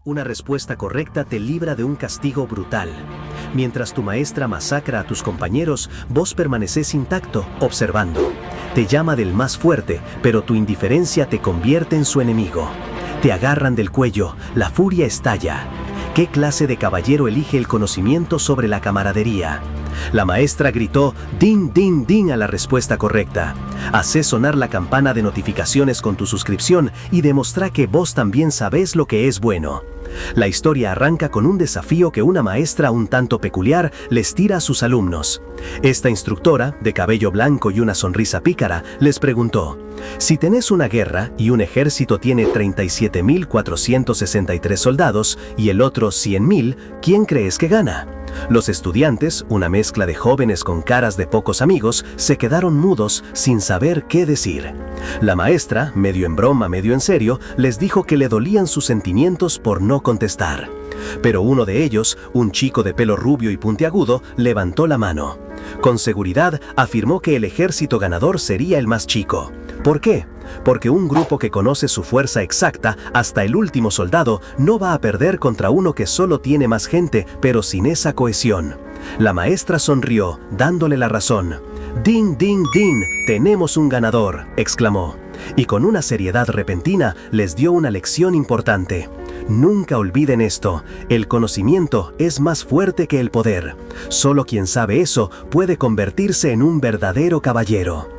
Una respuesta correcta te libra de un castigo brutal. Mientras tu maestra masacra a tus compañeros, vos permaneces intacto, observando. Te llama del más fuerte, pero tu indiferencia te convierte en su enemigo. Te agarran del cuello, la furia estalla. ¿Qué clase de caballero elige el conocimiento sobre la camaradería? La maestra gritó «din, din, din» a la respuesta correcta. Hacé sonar la campana de notificaciones con tu suscripción y demostrá que vos también sabés lo que es bueno. La historia arranca con un desafío que una maestra un tanto peculiar les tira a sus alumnos. Esta instructora, de cabello blanco y una sonrisa pícara, les preguntó: si tenés una guerra y un ejército tiene 37.463 soldados y el otro 100.000, ¿quién crees que gana? Los estudiantes, una mezcla de jóvenes con caras de pocos amigos, se quedaron mudos sin saber qué decir. La maestra, medio en broma, medio en serio, les dijo que le dolían sus sentimientos por no contestar. Pero uno de ellos, un chico de pelo rubio y puntiagudo, levantó la mano. Con seguridad afirmó que el ejército ganador sería el más chico. ¿Por qué? Porque un grupo que conoce su fuerza exacta, hasta el último soldado, no va a perder contra uno que solo tiene más gente, pero sin esa cohesión. La maestra sonrió, dándole la razón. «Din, din, din, tenemos un ganador», exclamó. Y con una seriedad repentina les dio una lección importante. Nunca olviden esto: el conocimiento es más fuerte que el poder. Solo quien sabe eso puede convertirse en un verdadero caballero.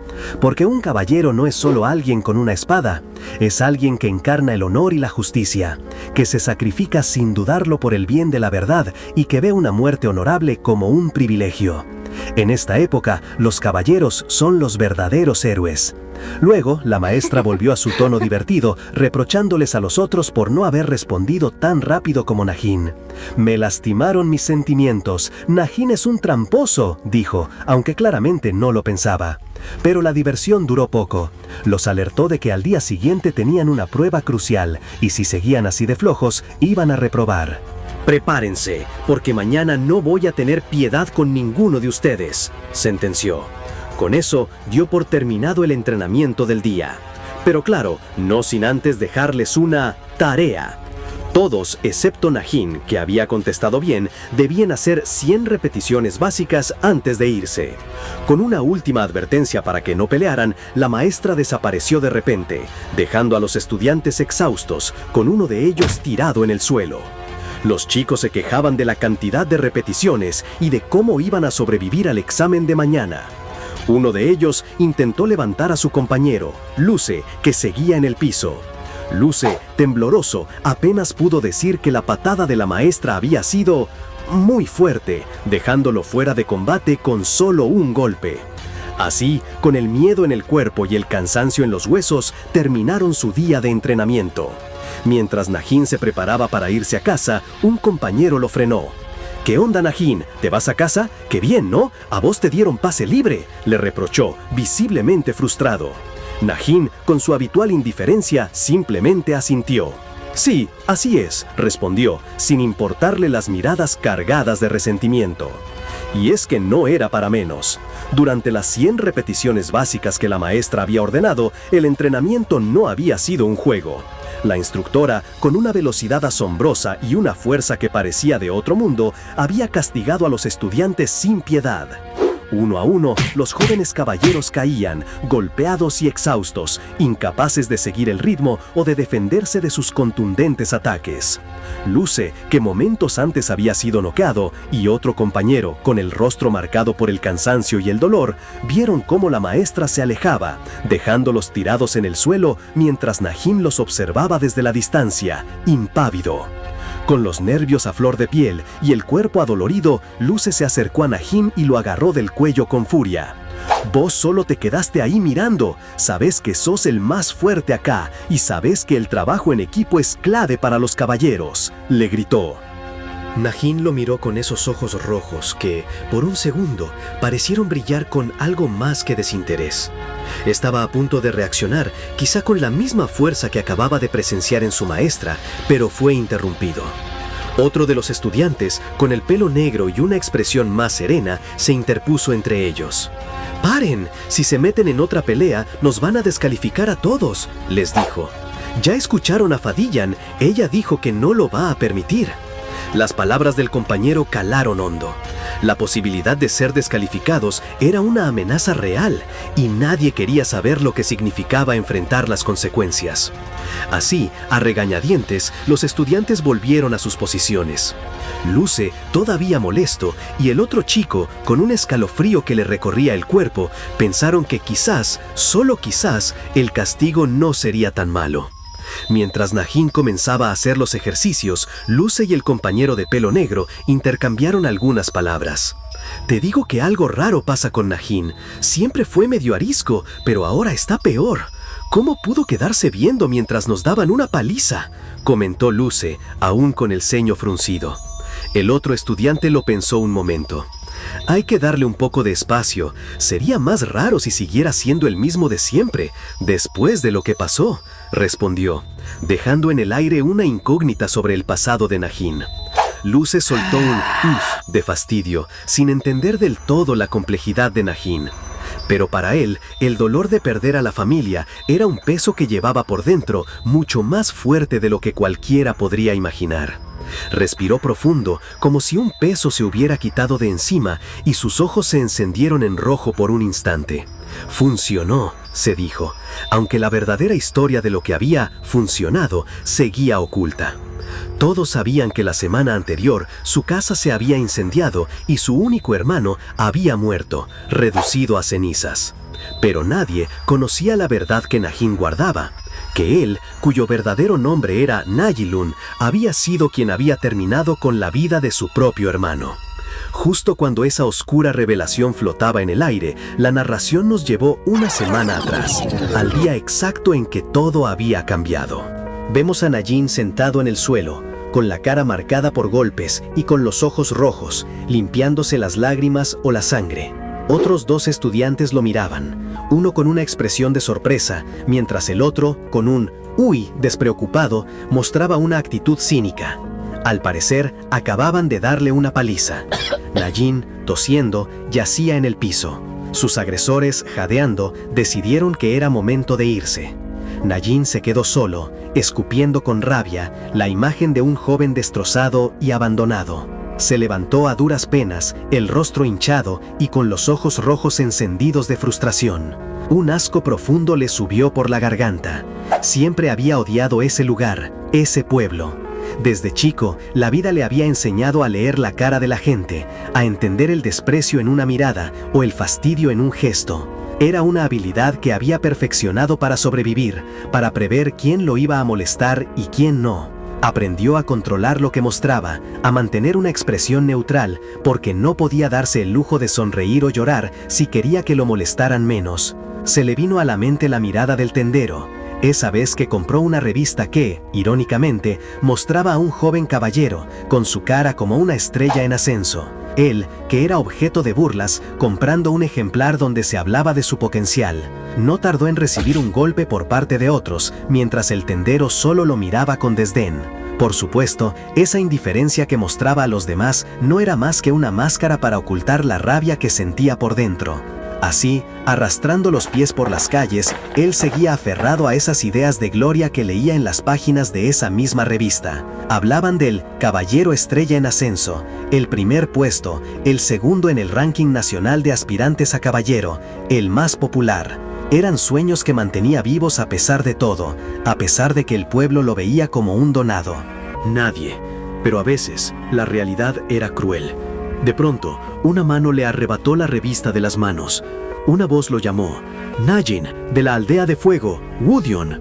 Porque un caballero no es solo alguien con una espada, es alguien que encarna el honor y la justicia, que se sacrifica sin dudarlo por el bien de la verdad y que ve una muerte honorable como un privilegio. En esta época, los caballeros son los verdaderos héroes. Luego, la maestra volvió a su tono divertido, reprochándoles a los otros por no haber respondido tan rápido como Najin. «Me lastimaron mis sentimientos. Najin es un tramposo», dijo, aunque claramente no lo pensaba. Pero la diversión duró poco. Los alertó de que al día siguiente tenían una prueba crucial, y si seguían así de flojos, iban a reprobar. «Prepárense, porque mañana no voy a tener piedad con ninguno de ustedes», sentenció. Con eso dio por terminado el entrenamiento del día. Pero claro, no sin antes dejarles una tarea. Todos, excepto Najin, que había contestado bien, debían hacer 100 repeticiones básicas antes de irse. Con una última advertencia para que no pelearan, la maestra desapareció de repente, dejando a los estudiantes exhaustos, con uno de ellos tirado en el suelo. Los chicos se quejaban de la cantidad de repeticiones y de cómo iban a sobrevivir al examen de mañana. Uno de ellos intentó levantar a su compañero, Luce, que seguía en el piso. Luce, tembloroso, apenas pudo decir que la patada de la maestra había sido muy fuerte, dejándolo fuera de combate con solo un golpe. Así, con el miedo en el cuerpo y el cansancio en los huesos, terminaron su día de entrenamiento. Mientras Najin se preparaba para irse a casa, un compañero lo frenó. «¿Qué onda, Najin? ¿Te vas a casa? ¡Qué bien!, ¿no? A vos te dieron pase libre», le reprochó, visiblemente frustrado. Najin, con su habitual indiferencia, simplemente asintió. «Sí, así es», respondió, sin importarle las miradas cargadas de resentimiento. Y es que no era para menos. Durante las 100 repeticiones básicas que la maestra había ordenado, el entrenamiento no había sido un juego. La instructora, con una velocidad asombrosa y una fuerza que parecía de otro mundo, había castigado a los estudiantes sin piedad. Uno a uno, los jóvenes caballeros caían, golpeados y exhaustos, incapaces de seguir el ritmo o de defenderse de sus contundentes ataques. Luce, que momentos antes había sido noqueado, y otro compañero, con el rostro marcado por el cansancio y el dolor, vieron cómo la maestra se alejaba, dejándolos tirados en el suelo mientras Najin los observaba desde la distancia, impávido. Con los nervios a flor de piel y el cuerpo adolorido, Luce se acercó a Najin y lo agarró del cuello con furia. «Vos solo te quedaste ahí mirando, sabés que sos el más fuerte acá y sabés que el trabajo en equipo es clave para los caballeros», le gritó. Najin lo miró con esos ojos rojos que, por un segundo, parecieron brillar con algo más que desinterés. Estaba a punto de reaccionar, quizá con la misma fuerza que acababa de presenciar en su maestra, pero fue interrumpido. Otro de los estudiantes, con el pelo negro y una expresión más serena, se interpuso entre ellos. «¡Paren! Si se meten en otra pelea, nos van a descalificar a todos», les dijo. Ya escucharon a Fadillan, ella dijo que no lo va a permitir. Las palabras del compañero calaron hondo. La posibilidad de ser descalificados era una amenaza real y nadie quería saber lo que significaba enfrentar las consecuencias. Así, a regañadientes, los estudiantes volvieron a sus posiciones. Luce, todavía molesto, y el otro chico, con un escalofrío que le recorría el cuerpo, pensaron que quizás, solo quizás, el castigo no sería tan malo. Mientras Nagin comenzaba a hacer los ejercicios, Luce y el compañero de pelo negro intercambiaron algunas palabras. Te digo que algo raro pasa con Nagin. Siempre fue medio arisco, pero ahora está peor. ¿Cómo pudo quedarse viendo mientras nos daban una paliza?, comentó Luce, aún con el ceño fruncido. El otro estudiante lo pensó un momento. Hay que darle un poco de espacio. Sería más raro si siguiera siendo el mismo de siempre, después de lo que pasó, respondió, dejando en el aire una incógnita sobre el pasado de Nagin. Luce soltó un uf de fastidio, sin entender del todo la complejidad de Nagin. Pero para él, el dolor de perder a la familia era un peso que llevaba por dentro, mucho más fuerte de lo que cualquiera podría imaginar. Respiró profundo, como si un peso se hubiera quitado de encima, y sus ojos se encendieron en rojo por un instante. Funcionó, se dijo, aunque la verdadera historia de lo que había funcionado seguía oculta. Todos sabían que la semana anterior su casa se había incendiado y su único hermano había muerto, reducido a cenizas. Pero nadie conocía la verdad que Nagin guardaba, que él, cuyo verdadero nombre era Nayilun, había sido quien había terminado con la vida de su propio hermano. Justo cuando esa oscura revelación flotaba en el aire, la narración nos llevó una semana atrás, al día exacto en que todo había cambiado. Vemos a Nagin sentado en el suelo, con la cara marcada por golpes y con los ojos rojos, limpiándose las lágrimas o la sangre. Otros dos estudiantes lo miraban, uno con una expresión de sorpresa, mientras el otro, con un «uy» despreocupado, mostraba una actitud cínica. Al parecer, acababan de darle una paliza. Nagin, tosiendo, yacía en el piso. Sus agresores, jadeando, decidieron que era momento de irse. Nagin se quedó solo, escupiendo con rabia la imagen de un joven destrozado y abandonado. Se levantó a duras penas, el rostro hinchado y con los ojos rojos encendidos de frustración. Un asco profundo le subió por la garganta. Siempre había odiado ese lugar, ese pueblo. Desde chico, la vida le había enseñado a leer la cara de la gente, a entender el desprecio en una mirada o el fastidio en un gesto. Era una habilidad que había perfeccionado para sobrevivir, para prever quién lo iba a molestar y quién no. Aprendió a controlar lo que mostraba, a mantener una expresión neutral, porque no podía darse el lujo de sonreír o llorar si quería que lo molestaran menos. Se le vino a la mente la mirada del tendero, esa vez que compró una revista que, irónicamente, mostraba a un joven caballero, con su cara como una estrella en ascenso. Él, que era objeto de burlas, comprando un ejemplar donde se hablaba de su potencial. No tardó en recibir un golpe por parte de otros, mientras el tendero solo lo miraba con desdén. Por supuesto, esa indiferencia que mostraba a los demás no era más que una máscara para ocultar la rabia que sentía por dentro. Así, arrastrando los pies por las calles, él seguía aferrado a esas ideas de gloria que leía en las páginas de esa misma revista. Hablaban del caballero estrella en ascenso, el primer puesto, el segundo en el ranking nacional de aspirantes a caballero, el más popular. Eran sueños que mantenía vivos a pesar de todo, a pesar de que el pueblo lo veía como un donado. Nadie, pero a veces la realidad era cruel. De pronto, una mano le arrebató la revista de las manos. Una voz lo llamó. Nagin, de la aldea de fuego, Wudion.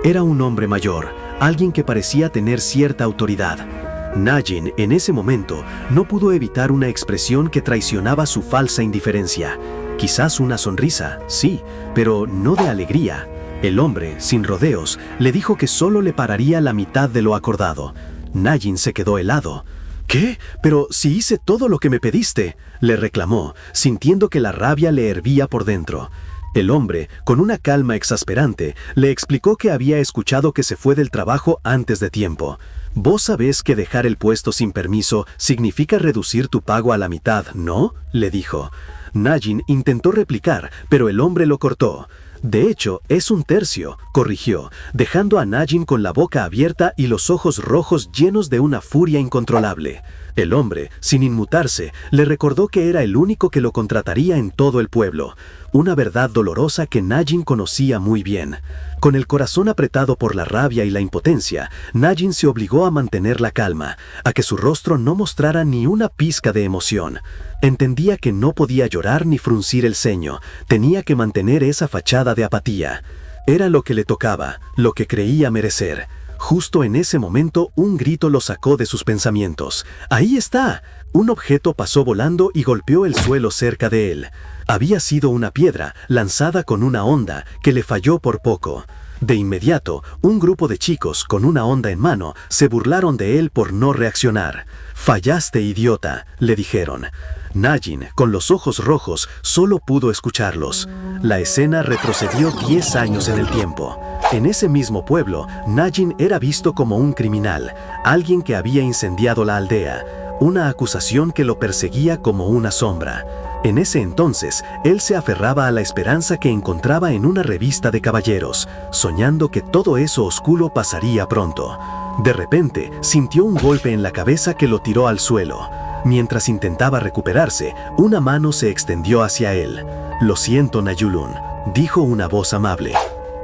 Era un hombre mayor, alguien que parecía tener cierta autoridad. Nagin, en ese momento, no pudo evitar una expresión que traicionaba su falsa indiferencia. Quizás una sonrisa, sí, pero no de alegría. El hombre, sin rodeos, le dijo que solo le pararía la mitad de lo acordado. Nagin se quedó helado. «¿Qué? Pero si hice todo lo que me pediste», le reclamó, sintiendo que la rabia le hervía por dentro. El hombre, con una calma exasperante, le explicó que había escuchado que se fue del trabajo antes de tiempo. «Vos sabés que dejar el puesto sin permiso significa reducir tu pago a la mitad, ¿no?», le dijo. Nagin intentó replicar, pero el hombre lo cortó. De hecho, es un tercio, corrigió, dejando a Najin con la boca abierta y los ojos rojos llenos de una furia incontrolable. El hombre, sin inmutarse, le recordó que era el único que lo contrataría en todo el pueblo, una verdad dolorosa que Najin conocía muy bien. Con el corazón apretado por la rabia y la impotencia, Najin se obligó a mantener la calma, a que su rostro no mostrara ni una pizca de emoción. Entendía que no podía llorar ni fruncir el ceño, tenía que mantener esa fachada de apatía. Era lo que le tocaba, lo que creía merecer. Justo en ese momento, un grito lo sacó de sus pensamientos. ¡Ahí está! Un objeto pasó volando y golpeó el suelo cerca de él. Había sido una piedra, lanzada con una honda, que le falló por poco. De inmediato, un grupo de chicos, con una honda en mano, se burlaron de él por no reaccionar. «Fallaste, idiota», le dijeron. Najin, con los ojos rojos, solo pudo escucharlos. La escena retrocedió 10 años en el tiempo. En ese mismo pueblo, Najin era visto como un criminal, alguien que había incendiado la aldea, una acusación que lo perseguía como una sombra. En ese entonces, él se aferraba a la esperanza que encontraba en una revista de caballeros, soñando que todo eso oscuro pasaría pronto. De repente, sintió un golpe en la cabeza que lo tiró al suelo. Mientras intentaba recuperarse, una mano se extendió hacia él. «Lo siento, Nayulun», dijo una voz amable.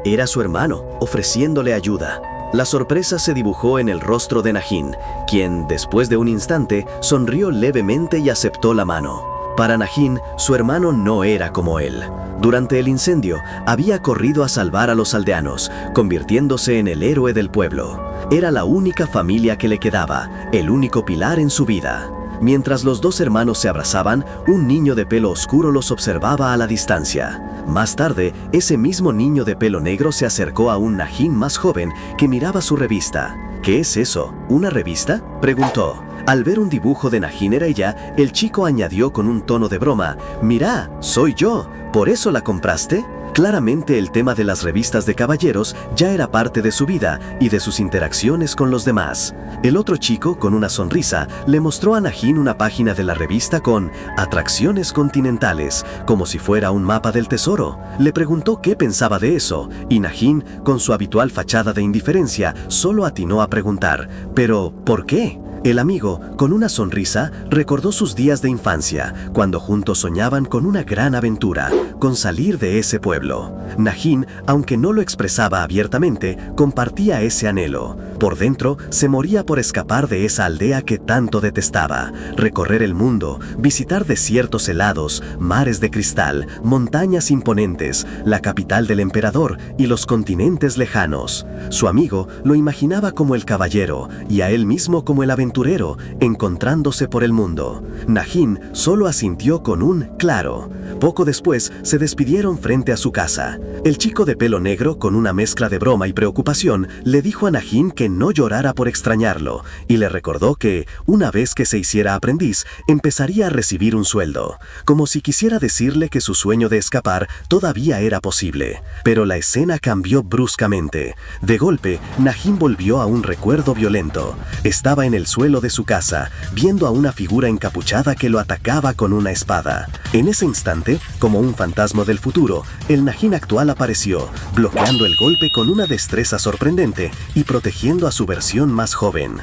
Era su hermano, ofreciéndole ayuda. La sorpresa se dibujó en el rostro de Najin, quien, después de un instante, sonrió levemente y aceptó la mano. Para Najin, su hermano no era como él. Durante el incendio, había corrido a salvar a los aldeanos, convirtiéndose en el héroe del pueblo. Era la única familia que le quedaba, el único pilar en su vida. Mientras los dos hermanos se abrazaban, un niño de pelo oscuro los observaba a la distancia. Más tarde, ese mismo niño de pelo negro se acercó a un Najin más joven que miraba su revista. «¿Qué es eso? ¿Una revista?», preguntó. Al ver un dibujo de Najin Ereyja, el chico añadió con un tono de broma: «Mira, soy yo, ¿por eso la compraste?». Claramente el tema de las revistas de caballeros ya era parte de su vida y de sus interacciones con los demás. El otro chico, con una sonrisa, le mostró a Najin una página de la revista con «Atracciones continentales», como si fuera un mapa del tesoro. Le preguntó qué pensaba de eso, y Najin, con su habitual fachada de indiferencia, solo atinó a preguntar: «¿Pero por qué?». El amigo, con una sonrisa, recordó sus días de infancia, cuando juntos soñaban con una gran aventura, con salir de ese pueblo. Najin, aunque no lo expresaba abiertamente, compartía ese anhelo. Por dentro, se moría por escapar de esa aldea que tanto detestaba, recorrer el mundo, visitar desiertos helados, mares de cristal, montañas imponentes, la capital del emperador y los continentes lejanos. Su amigo lo imaginaba como el caballero y a él mismo como el aventurero, encontrándose por el mundo. Najin solo asintió con un «claro». Poco después se despidieron frente a su casa. El chico de pelo negro, con una mezcla de broma y preocupación, le dijo a Najin que no llorara por extrañarlo, y le recordó que, una vez que se hiciera aprendiz, empezaría a recibir un sueldo, como si quisiera decirle que su sueño de escapar todavía era posible. Pero la escena cambió bruscamente. De golpe, Najin volvió a un recuerdo violento. Estaba en el suelo de su casa, viendo a una figura encapuchada que lo atacaba con una espada. En ese instante, como un fantasma del futuro, el Najin actual apareció, bloqueando el golpe con una destreza sorprendente y protegiendo a su versión más joven.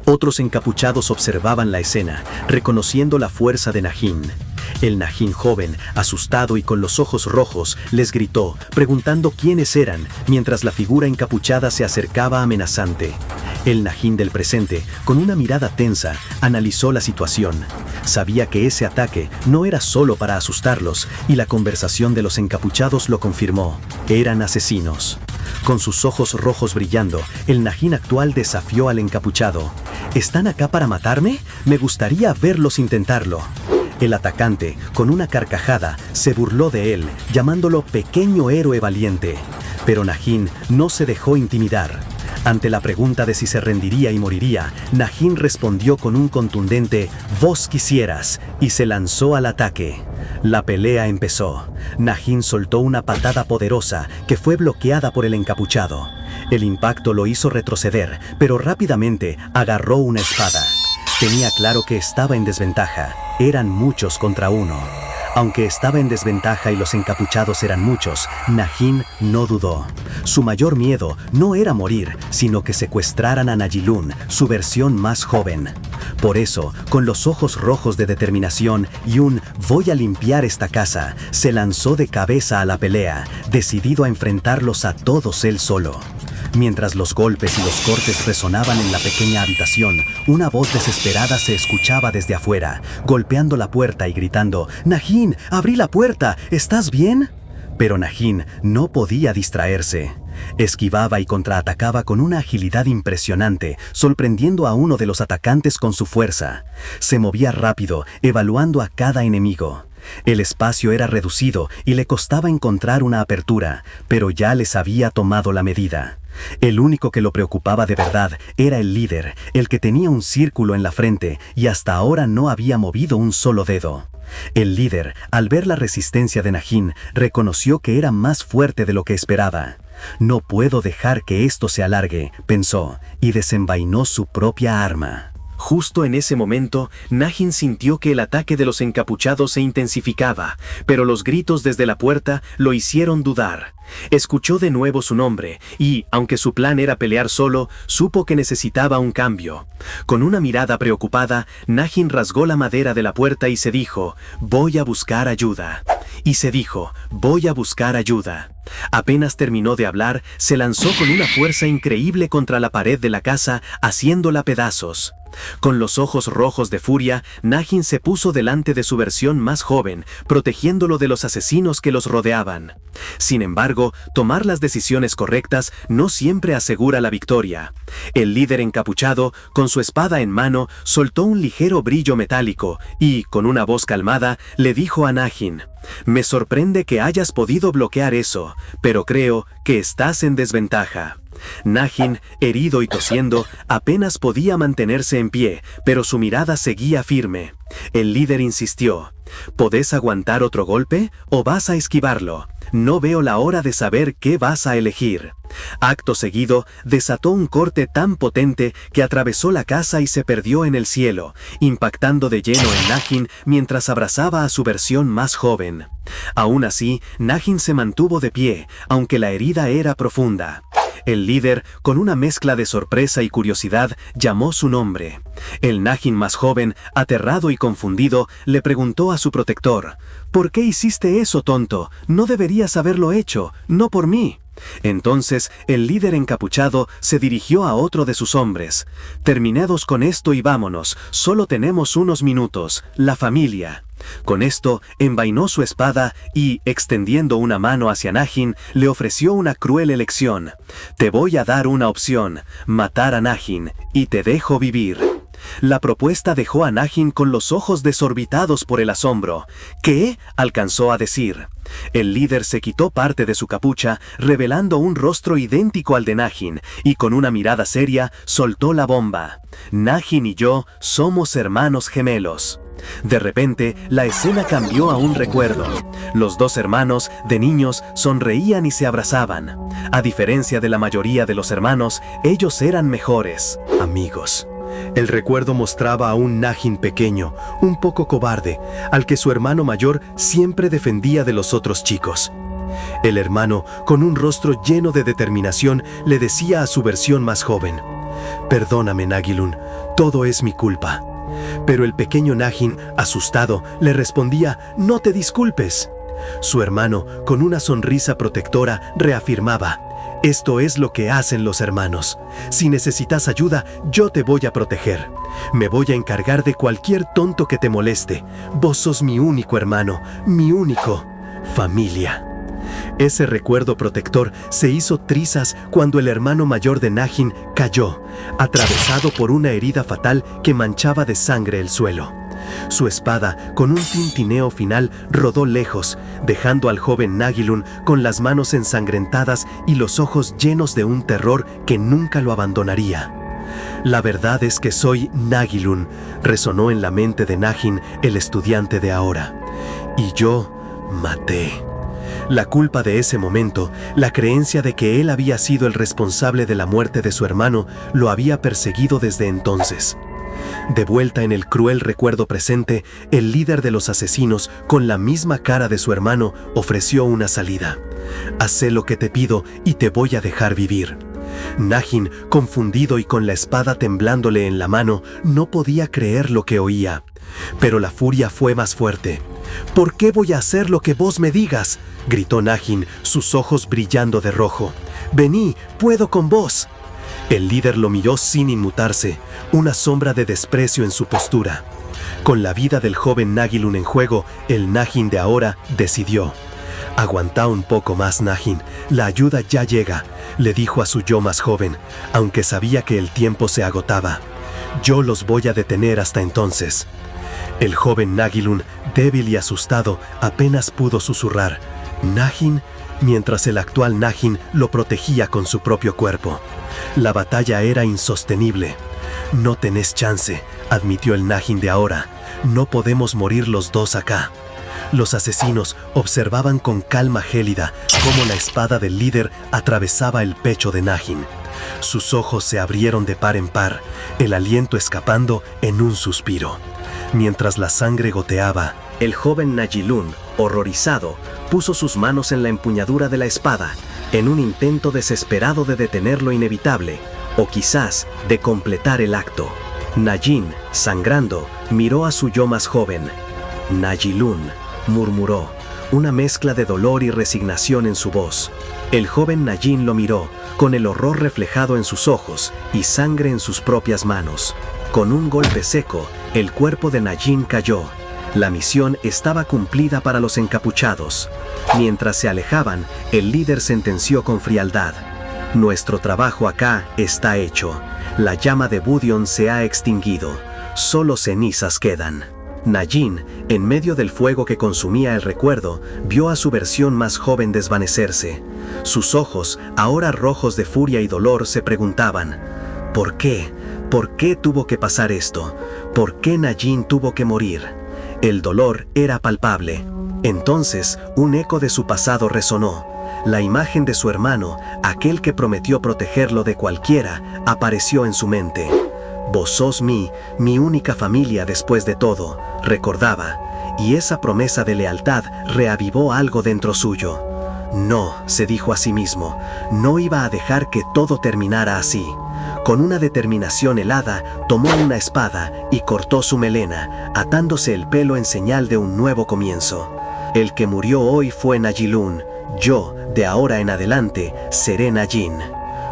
Otros encapuchados observaban la escena, reconociendo la fuerza de Najin. El Najin joven, asustado y con los ojos rojos, les gritó, preguntando quiénes eran, mientras la figura encapuchada se acercaba amenazante. El Najin del presente, con una mirada tensa, analizó la situación. Sabía que ese ataque no era solo para asustarlos, y la conversación de los encapuchados lo confirmó. Eran asesinos. Con sus ojos rojos brillando, el Najin actual desafió al encapuchado. ¿Están acá para matarme? Me gustaría verlos intentarlo. El atacante, con una carcajada, se burló de él, llamándolo pequeño héroe valiente. Pero Najin no se dejó intimidar. Ante la pregunta de si se rendiría y moriría, Najin respondió con un contundente «Vos quisieras» y se lanzó al ataque. La pelea empezó. Najin soltó una patada poderosa que fue bloqueada por el encapuchado. El impacto lo hizo retroceder, pero rápidamente agarró una espada. Tenía claro que estaba en desventaja. Eran muchos contra uno. Aunque estaba en desventaja y los encapuchados eran muchos, Nagin no dudó. Su mayor miedo no era morir, sino que secuestraran a Nagilún, su versión más joven. Por eso, con los ojos rojos de determinación y un «voy a limpiar esta casa», se lanzó de cabeza a la pelea, decidido a enfrentarlos a todos él solo. Mientras los golpes y los cortes resonaban en la pequeña habitación, una voz desesperada se escuchaba desde afuera, golpeando la puerta y gritando: «Nagin, abrí la puerta, ¿estás bien?». Pero Nagin no podía distraerse. Esquivaba y contraatacaba con una agilidad impresionante, sorprendiendo a uno de los atacantes con su fuerza. Se movía rápido, evaluando a cada enemigo. El espacio era reducido y le costaba encontrar una apertura, pero ya les había tomado la medida. El único que lo preocupaba de verdad era el líder, el que tenía un círculo en la frente y hasta ahora no había movido un solo dedo. El líder, al ver la resistencia de Nagin, reconoció que era más fuerte de lo que esperaba. «No puedo dejar que esto se alargue», pensó, y desenvainó su propia arma. Justo en ese momento, Nagin sintió que el ataque de los encapuchados se intensificaba, pero los gritos desde la puerta lo hicieron dudar. Escuchó de nuevo su nombre y, aunque su plan era pelear solo, supo que necesitaba un cambio. Con una mirada preocupada, Nagin rasgó la madera de la puerta y se dijo: «Voy a buscar ayuda». «Voy a buscar ayuda». Apenas terminó de hablar, se lanzó con una fuerza increíble contra la pared de la casa, haciéndola pedazos. Con los ojos rojos de furia, Nagin se puso delante de su versión más joven, protegiéndolo de los asesinos que los rodeaban. Sin embargo, tomar las decisiones correctas no siempre asegura la victoria. El líder encapuchado, con su espada en mano, soltó un ligero brillo metálico y, con una voz calmada, le dijo a Nagin: «Me sorprende que hayas podido bloquear eso, pero creo que estás en desventaja». Nagin, herido y tosiendo, apenas podía mantenerse en pie, pero su mirada seguía firme. El líder insistió: «¿Podés aguantar otro golpe o vas a esquivarlo? No veo la hora de saber qué vas a elegir». Acto seguido, desató un corte tan potente que atravesó la casa y se perdió en el cielo, impactando de lleno en Nagin mientras abrazaba a su versión más joven. Aún así, Nagin se mantuvo de pie, aunque la herida era profunda. El líder, con una mezcla de sorpresa y curiosidad, llamó su nombre. El Nagin más joven, aterrado y confundido, le preguntó a su protector: «¿Por qué hiciste eso, tonto? No deberías haberlo hecho, no por mí». Entonces, el líder encapuchado se dirigió a otro de sus hombres: «Terminados con esto y vámonos, solo tenemos unos minutos, la familia». Con esto, envainó su espada y, extendiendo una mano hacia Nagin, le ofreció una cruel elección: «Te voy a dar una opción, matar a Nagin, y te dejo vivir». La propuesta dejó a Nagin con los ojos desorbitados por el asombro. «¿Qué?», alcanzó a decir. El líder se quitó parte de su capucha, revelando un rostro idéntico al de Nagin, y con una mirada seria, soltó la bomba: «Nagin y yo somos hermanos gemelos». De repente, la escena cambió a un recuerdo. Los dos hermanos, de niños, sonreían y se abrazaban. A diferencia de la mayoría de los hermanos, ellos eran mejores amigos. El recuerdo mostraba a un Nagin pequeño, un poco cobarde, al que su hermano mayor siempre defendía de los otros chicos. El hermano, con un rostro lleno de determinación, le decía a su versión más joven: «Perdóname, Nagilún, todo es mi culpa». Pero el pequeño Nagin, asustado, le respondía: «No te disculpes». Su hermano, con una sonrisa protectora, reafirmaba: «Esto es lo que hacen los hermanos. Si necesitas ayuda, yo te voy a proteger. Me voy a encargar de cualquier tonto que te moleste. Vos sos mi único hermano, mi único familia». Ese recuerdo protector se hizo trizas cuando el hermano mayor de Nagin cayó, atravesado por una herida fatal que manchaba de sangre el suelo. Su espada, con un tintineo final, rodó lejos, dejando al joven Nagilún con las manos ensangrentadas y los ojos llenos de un terror que nunca lo abandonaría. «La verdad es que soy Nagilún», resonó en la mente de Nagin, el estudiante de ahora. «Y yo maté». La culpa de ese momento, la creencia de que él había sido el responsable de la muerte de su hermano, lo había perseguido desde entonces. De vuelta en el cruel recuerdo presente, el líder de los asesinos, con la misma cara de su hermano, ofreció una salida. «Haz lo que te pido y te voy a dejar vivir». Nagin, confundido y con la espada temblándole en la mano, no podía creer lo que oía. Pero la furia fue más fuerte. «¿Por qué voy a hacer lo que vos me digas?», gritó Nagin, sus ojos brillando de rojo. «Vení, puedo con vos». El líder lo miró sin inmutarse, una sombra de desprecio en su postura. Con la vida del joven Nagilun en juego, el Nagin de ahora decidió. «Aguantá un poco más, Nagin, la ayuda ya llega», le dijo a su yo más joven, aunque sabía que el tiempo se agotaba. «Yo los voy a detener hasta entonces». El joven Nagilun, débil y asustado, apenas pudo susurrar «¿Nagin?», mientras el actual Nagin lo protegía con su propio cuerpo. La batalla era insostenible. «No tenés chance», admitió el Nagin de ahora. «No podemos morir los dos acá». Los asesinos observaban con calma gélida cómo la espada del líder atravesaba el pecho de Nagin. Sus ojos se abrieron de par en par, el aliento escapando en un suspiro. Mientras la sangre goteaba, el joven Nagilun, horrorizado, puso sus manos en la empuñadura de la espada, en un intento desesperado de detener lo inevitable, o quizás de completar el acto. Nagin, sangrando, miró a su yo más joven. «Nagilun», murmuró, una mezcla de dolor y resignación en su voz. El joven Nagin lo miró, con el horror reflejado en sus ojos y sangre en sus propias manos. Con un golpe seco, el cuerpo de Nagin cayó. La misión estaba cumplida para los encapuchados. Mientras se alejaban, el líder sentenció con frialdad: «Nuestro trabajo acá está hecho. La llama de Budion se ha extinguido. Solo cenizas quedan». Nagin, en medio del fuego que consumía el recuerdo, vio a su versión más joven desvanecerse. Sus ojos, ahora rojos de furia y dolor, se preguntaban: «¿Por qué? ¿Por qué tuvo que pasar esto? ¿Por qué Nagin tuvo que morir?». El dolor era palpable. Entonces, un eco de su pasado resonó. La imagen de su hermano, aquel que prometió protegerlo de cualquiera, apareció en su mente. «Vos sos mi única familia después de todo», recordaba, y esa promesa de lealtad reavivó algo dentro suyo. «No», se dijo a sí mismo, «no iba a dejar que todo terminara así». Con una determinación helada, tomó una espada y cortó su melena, atándose el pelo en señal de un nuevo comienzo. «El que murió hoy fue Nagilun. Yo, de ahora en adelante, seré Nagin».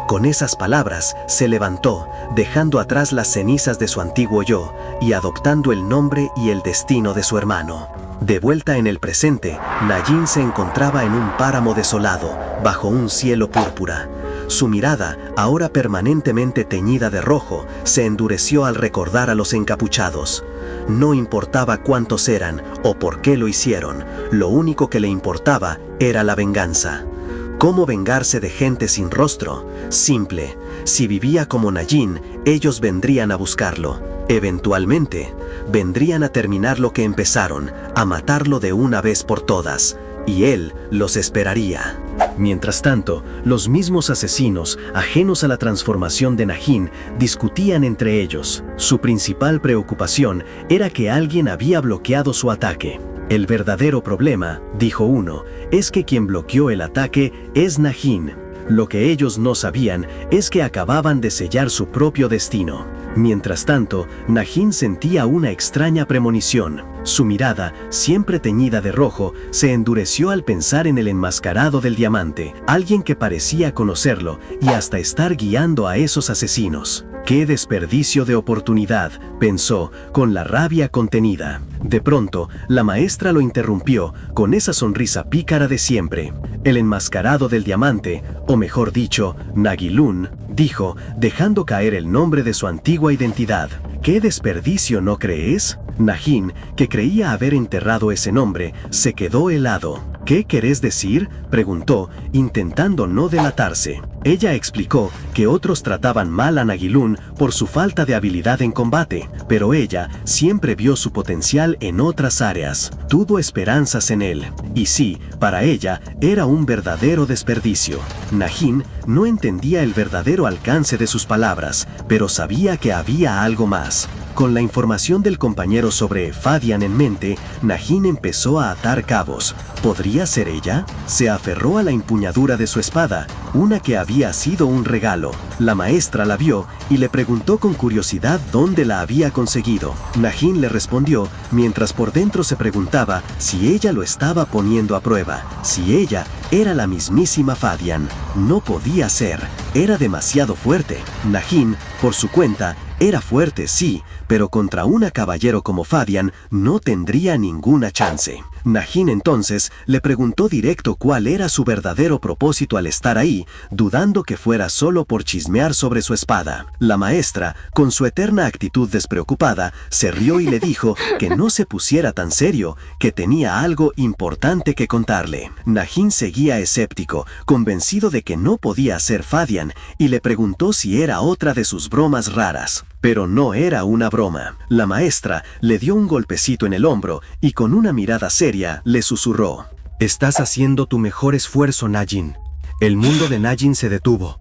Con esas palabras, se levantó, dejando atrás las cenizas de su antiguo yo y adoptando el nombre y el destino de su hermano. De vuelta en el presente, Nagin se encontraba en un páramo desolado, bajo un cielo púrpura. Su mirada, ahora permanentemente teñida de rojo, se endureció al recordar a los encapuchados. No importaba cuántos eran o por qué lo hicieron, lo único que le importaba era la venganza. ¿Cómo vengarse de gente sin rostro? Simple. Si vivía como Nagin, ellos vendrían a buscarlo. Eventualmente, vendrían a terminar lo que empezaron, a matarlo de una vez por todas. Y él los esperaría. Mientras tanto, los mismos asesinos, ajenos a la transformación de Nagin, discutían entre ellos. Su principal preocupación era que alguien había bloqueado su ataque. «El verdadero problema», dijo uno, «es que quien bloqueó el ataque es Nagin». Lo que ellos no sabían es que acababan de sellar su propio destino. Mientras tanto, Nagin sentía una extraña premonición. Su mirada, siempre teñida de rojo, se endureció al pensar en el enmascarado del diamante, alguien que parecía conocerlo y hasta estar guiando a esos asesinos. «¡Qué desperdicio de oportunidad!», pensó, con la rabia contenida. De pronto, la maestra lo interrumpió, con esa sonrisa pícara de siempre. «El enmascarado del diamante, o mejor dicho, Nagilun», dijo, dejando caer el nombre de su antigua identidad. «¡Qué desperdicio, ¿no crees?». Nagin, que creía haber enterrado ese nombre, se quedó helado. «¿Qué querés decir?», preguntó, intentando no delatarse. Ella explicó que otros trataban mal a Nagilun por su falta de habilidad en combate, pero ella siempre vio su potencial en otras áreas. Tuvo esperanzas en él. Y sí, para ella era un verdadero desperdicio. Nagin no entendía el verdadero alcance de sus palabras, pero sabía que había algo más. Con la información del compañero sobre Fadian en mente, Nagin empezó a atar cabos. ¿Podría ser ella? Se aferró a la empuñadura de su espada, una que había sido un regalo. La maestra la vio y le preguntó con curiosidad dónde la había conseguido. Nagin le respondió, mientras por dentro se preguntaba si ella lo estaba poniendo a prueba, si ella era la mismísima Fadian. No podía ser, era demasiado fuerte. Nagin, por su cuenta, era fuerte, sí, pero contra una caballero como Fadian no tendría ninguna chance. Nagin entonces le preguntó directo cuál era su verdadero propósito al estar ahí, dudando que fuera solo por chismear sobre su espada. La maestra, con su eterna actitud despreocupada, se rió y le dijo que no se pusiera tan serio, que tenía algo importante que contarle. Nagin seguía escéptico, convencido de que no podía ser Fadian, y le preguntó si era otra de sus bromas raras. Pero no era una broma. La maestra le dio un golpecito en el hombro y con una mirada seria le susurró: «Estás haciendo tu mejor esfuerzo, Najin». El mundo de Najin se detuvo.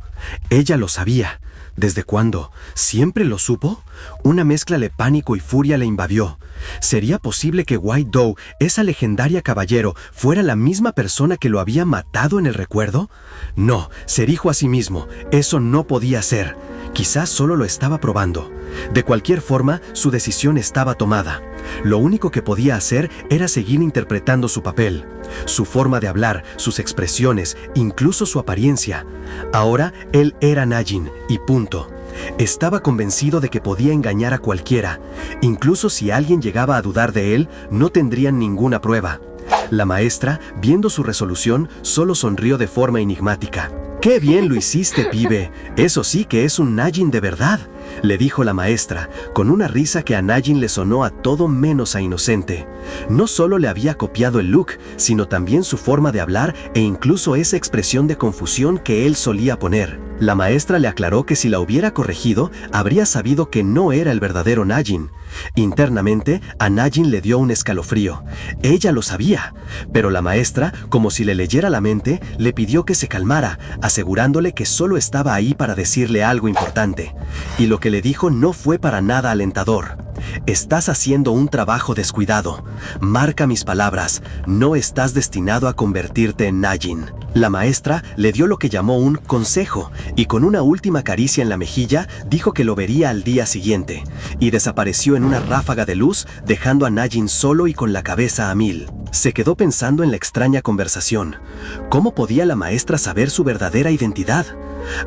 Ella lo sabía. ¿Desde cuándo? ¿Siempre lo supo? Una mezcla de pánico y furia le invadió. ¿Sería posible que White Doe, esa legendaria caballero, fuera la misma persona que lo había matado en el recuerdo? No, se dijo a sí mismo, eso no podía ser. Quizás solo lo estaba probando. De cualquier forma, su decisión estaba tomada. Lo único que podía hacer era seguir interpretando su papel, su forma de hablar, sus expresiones, incluso su apariencia. Ahora él era Najin, y punto. Estaba convencido de que podía engañar a cualquiera. Incluso si alguien llegaba a dudar de él, no tendrían ninguna prueba. La maestra, viendo su resolución, solo sonrió de forma enigmática. «¡Qué bien lo hiciste, pibe! Eso sí que es un Najin de verdad», le dijo la maestra, con una risa que a Najin le sonó a todo menos a inocente. No solo le había copiado el look, sino también su forma de hablar e incluso esa expresión de confusión que él solía poner. La maestra le aclaró que si la hubiera corregido, habría sabido que no era el verdadero Najin. Internamente, a Najin le dio un escalofrío. Ella lo sabía, pero la maestra, como si le leyera la mente, le pidió que se calmara, asegurándole que solo estaba ahí para decirle algo importante. Y lo que le dijo no fue para nada alentador. «Estás haciendo un trabajo descuidado. Marca mis palabras, no estás destinado a convertirte en Najin». La maestra le dio lo que llamó un consejo y con una última caricia en la mejilla dijo que lo vería al día siguiente, y desapareció en una ráfaga de luz, dejando a Najin solo y con la cabeza a mil. Se quedó pensando en la extraña conversación. ¿Cómo podía la maestra saber su verdadera identidad?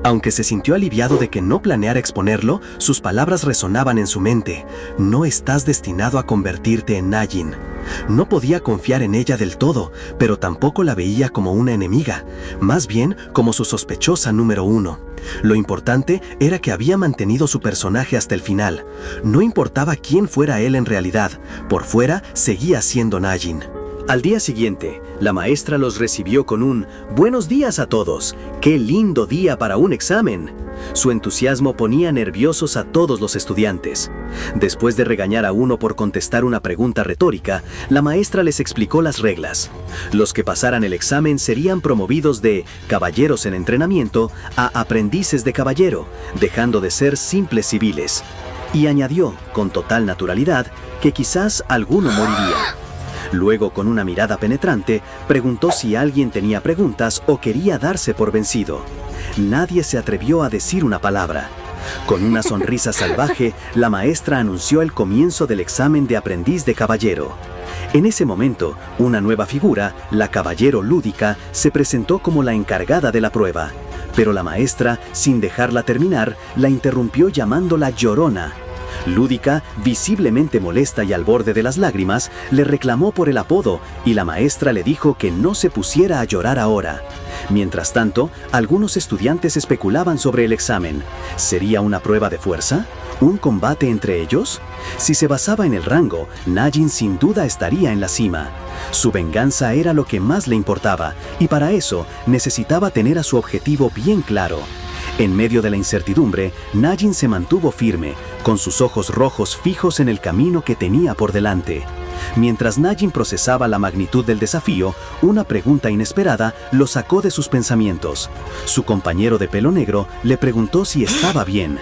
Aunque se sintió aliviado de que no planeara exponerlo, sus palabras resonaban en su mente. No estás destinado a convertirte en Najin. No podía confiar en ella del todo, pero tampoco la veía como una enemiga, más bien como su sospechosa número uno. Lo importante era que había mantenido su personaje hasta el final. No importaba quién fuera él en realidad, por fuera seguía siendo Najin. Al día siguiente, la maestra los recibió con un «Buenos días a todos, qué lindo día para un examen». Su entusiasmo ponía nerviosos a todos los estudiantes. Después de regañar a uno por contestar una pregunta retórica, la maestra les explicó las reglas. Los que pasaran el examen serían promovidos de caballeros en entrenamiento a aprendices de caballero, dejando de ser simples civiles. Y añadió, con total naturalidad, que quizás alguno moriría. Luego, con una mirada penetrante, preguntó si alguien tenía preguntas o quería darse por vencido. Nadie se atrevió a decir una palabra. Con una sonrisa salvaje, la maestra anunció el comienzo del examen de aprendiz de caballero. En ese momento, una nueva figura, la caballero lúdica, se presentó como la encargada de la prueba. Pero la maestra, sin dejarla terminar, la interrumpió llamándola llorona. Lúdica, visiblemente molesta y al borde de las lágrimas, le reclamó por el apodo y la maestra le dijo que no se pusiera a llorar ahora. Mientras tanto, algunos estudiantes especulaban sobre el examen. ¿Sería una prueba de fuerza? ¿Un combate entre ellos? Si se basaba en el rango, Najin sin duda estaría en la cima. Su venganza era lo que más le importaba, y para eso necesitaba tener a su objetivo bien claro. En medio de la incertidumbre, Najin se mantuvo firme, con sus ojos rojos fijos en el camino que tenía por delante. Mientras Najin procesaba la magnitud del desafío, una pregunta inesperada lo sacó de sus pensamientos. Su compañero de pelo negro le preguntó si estaba bien.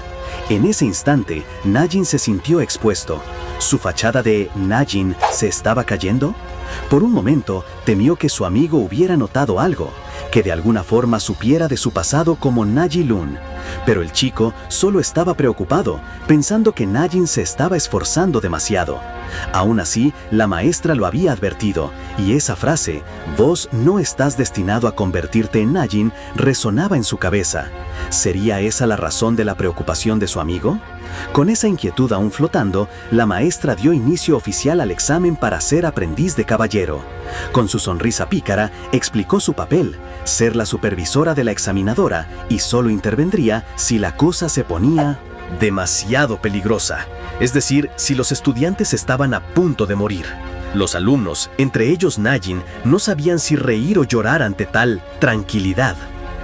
En ese instante, Najin se sintió expuesto. ¿Su fachada de Najin se estaba cayendo? Por un momento, temió que su amigo hubiera notado algo, que de alguna forma supiera de su pasado como Najilun. Pero el chico solo estaba preocupado, pensando que Najin se estaba esforzando demasiado. Aún así, la maestra lo había advertido, y esa frase, «Vos no estás destinado a convertirte en Najin», resonaba en su cabeza. ¿Sería esa la razón de la preocupación de su amigo? Con esa inquietud aún flotando, la maestra dio inicio oficial al examen para ser aprendiz de caballero. Con su sonrisa pícara, explicó su papel, ser la supervisora de la examinadora, y solo intervendría si la cosa se ponía demasiado peligrosa, es decir, si los estudiantes estaban a punto de morir. Los alumnos, entre ellos Najin, no sabían si reír o llorar ante tal tranquilidad.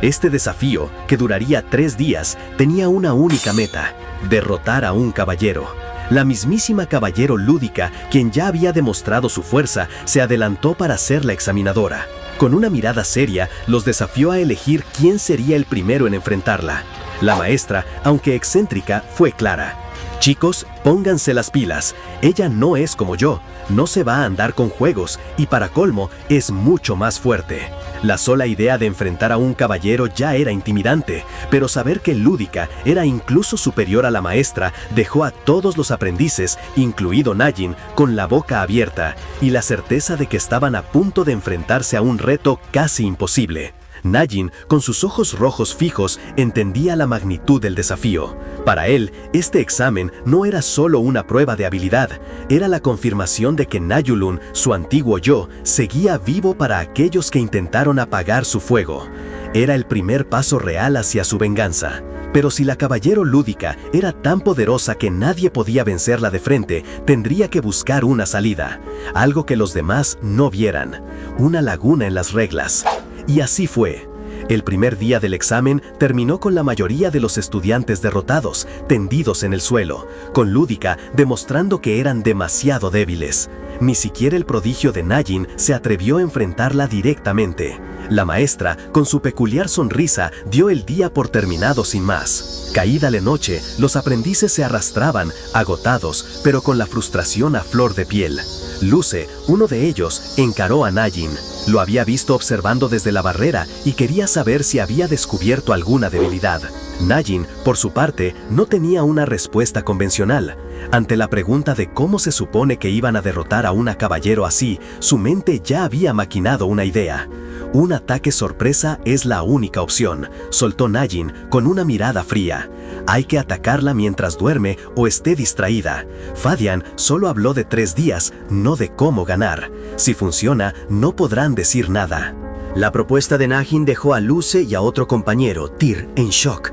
Este desafío, que duraría 3 días, tenía una única meta: derrotar a un caballero. La mismísima caballero Lúdica, quien ya había demostrado su fuerza, se adelantó para ser la examinadora. Con una mirada seria, los desafió a elegir quién sería el primero en enfrentarla. La maestra, aunque excéntrica, fue clara. «Chicos, pónganse las pilas. Ella no es como yo, no se va a andar con juegos y para colmo es mucho más fuerte». La sola idea de enfrentar a un caballero ya era intimidante, pero saber que Lúdica era incluso superior a la maestra dejó a todos los aprendices, incluido Najin, con la boca abierta y la certeza de que estaban a punto de enfrentarse a un reto casi imposible. Najin, con sus ojos rojos fijos, entendía la magnitud del desafío. Para él, este examen no era solo una prueba de habilidad, era la confirmación de que Najilun, su antiguo yo, seguía vivo para aquellos que intentaron apagar su fuego. Era el primer paso real hacia su venganza. Pero si la caballero Lúdica era tan poderosa que nadie podía vencerla de frente, tendría que buscar una salida, algo que los demás no vieran, una laguna en las reglas. Y así fue. El primer día del examen terminó con la mayoría de los estudiantes derrotados, tendidos en el suelo, con Lúdica demostrando que eran demasiado débiles. Ni siquiera el prodigio de Najin se atrevió a enfrentarla directamente. La maestra, con su peculiar sonrisa, dio el día por terminado sin más. Caída la noche, los aprendices se arrastraban, agotados, pero con la frustración a flor de piel. Luce, uno de ellos, encaró a Najin. Lo había visto observando desde la barrera y quería saber si había descubierto alguna debilidad. Najin, por su parte, no tenía una respuesta convencional. Ante la pregunta de cómo se supone que iban a derrotar a una caballero así, su mente ya había maquinado una idea. Un ataque sorpresa es la única opción, soltó Najin con una mirada fría. Hay que atacarla mientras duerme o esté distraída. Fadian solo habló de 3 días, no de cómo ganar. Si funciona, no podrán decir nada. La propuesta de Najin dejó a Luce y a otro compañero, Tyr, en shock.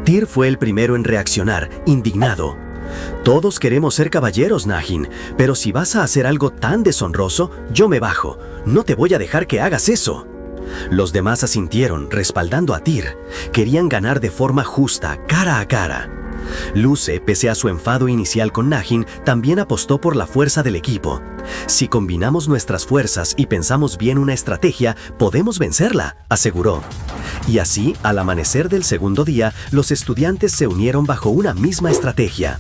Tyr fue el primero en reaccionar, indignado. «Todos queremos ser caballeros, Najin, pero si vas a hacer algo tan deshonroso, yo me bajo. No te voy a dejar que hagas eso». Los demás asintieron, respaldando a Tyr. Querían ganar de forma justa, cara a cara. Luce, pese a su enfado inicial con Najin, también apostó por la fuerza del equipo. «Si combinamos nuestras fuerzas y pensamos bien una estrategia, podemos vencerla», aseguró. Y así, al amanecer del segundo día, los estudiantes se unieron bajo una misma estrategia.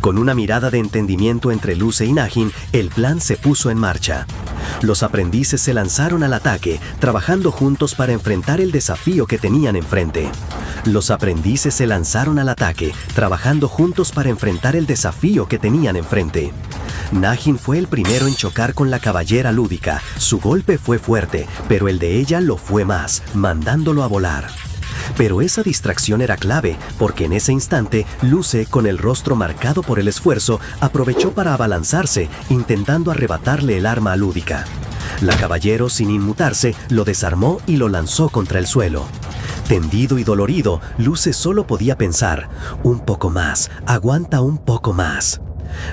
Con una mirada de entendimiento entre Luce y Najin, el plan se puso en marcha. Los aprendices se lanzaron al ataque, trabajando juntos para enfrentar el desafío que tenían enfrente. Los aprendices se lanzaron al ataque, trabajando juntos para enfrentar el desafío que tenían enfrente. Najin fue el primero en chocar con la caballera Lúdica. Su golpe fue fuerte, pero el de ella lo fue más, mandándolo a volar. Pero esa distracción era clave, porque en ese instante, Luce, con el rostro marcado por el esfuerzo, aprovechó para abalanzarse, intentando arrebatarle el arma a Lúdica. La caballero, sin inmutarse, lo desarmó y lo lanzó contra el suelo. Tendido y dolorido, Luce solo podía pensar, «Un poco más, aguanta un poco más».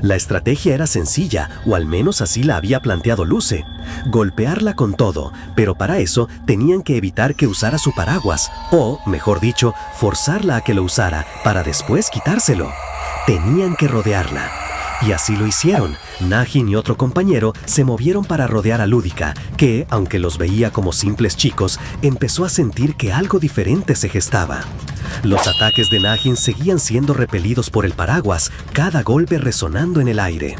La estrategia era sencilla, o al menos así la había planteado Luce. Golpearla con todo, pero para eso tenían que evitar que usara su paraguas, o, mejor dicho, forzarla a que lo usara, para después quitárselo. Tenían que rodearla. Y así lo hicieron. Najin y otro compañero se movieron para rodear a Lúdica, que, aunque los veía como simples chicos, empezó a sentir que algo diferente se gestaba. Los ataques de Najin seguían siendo repelidos por el paraguas, cada golpe resonando en el aire.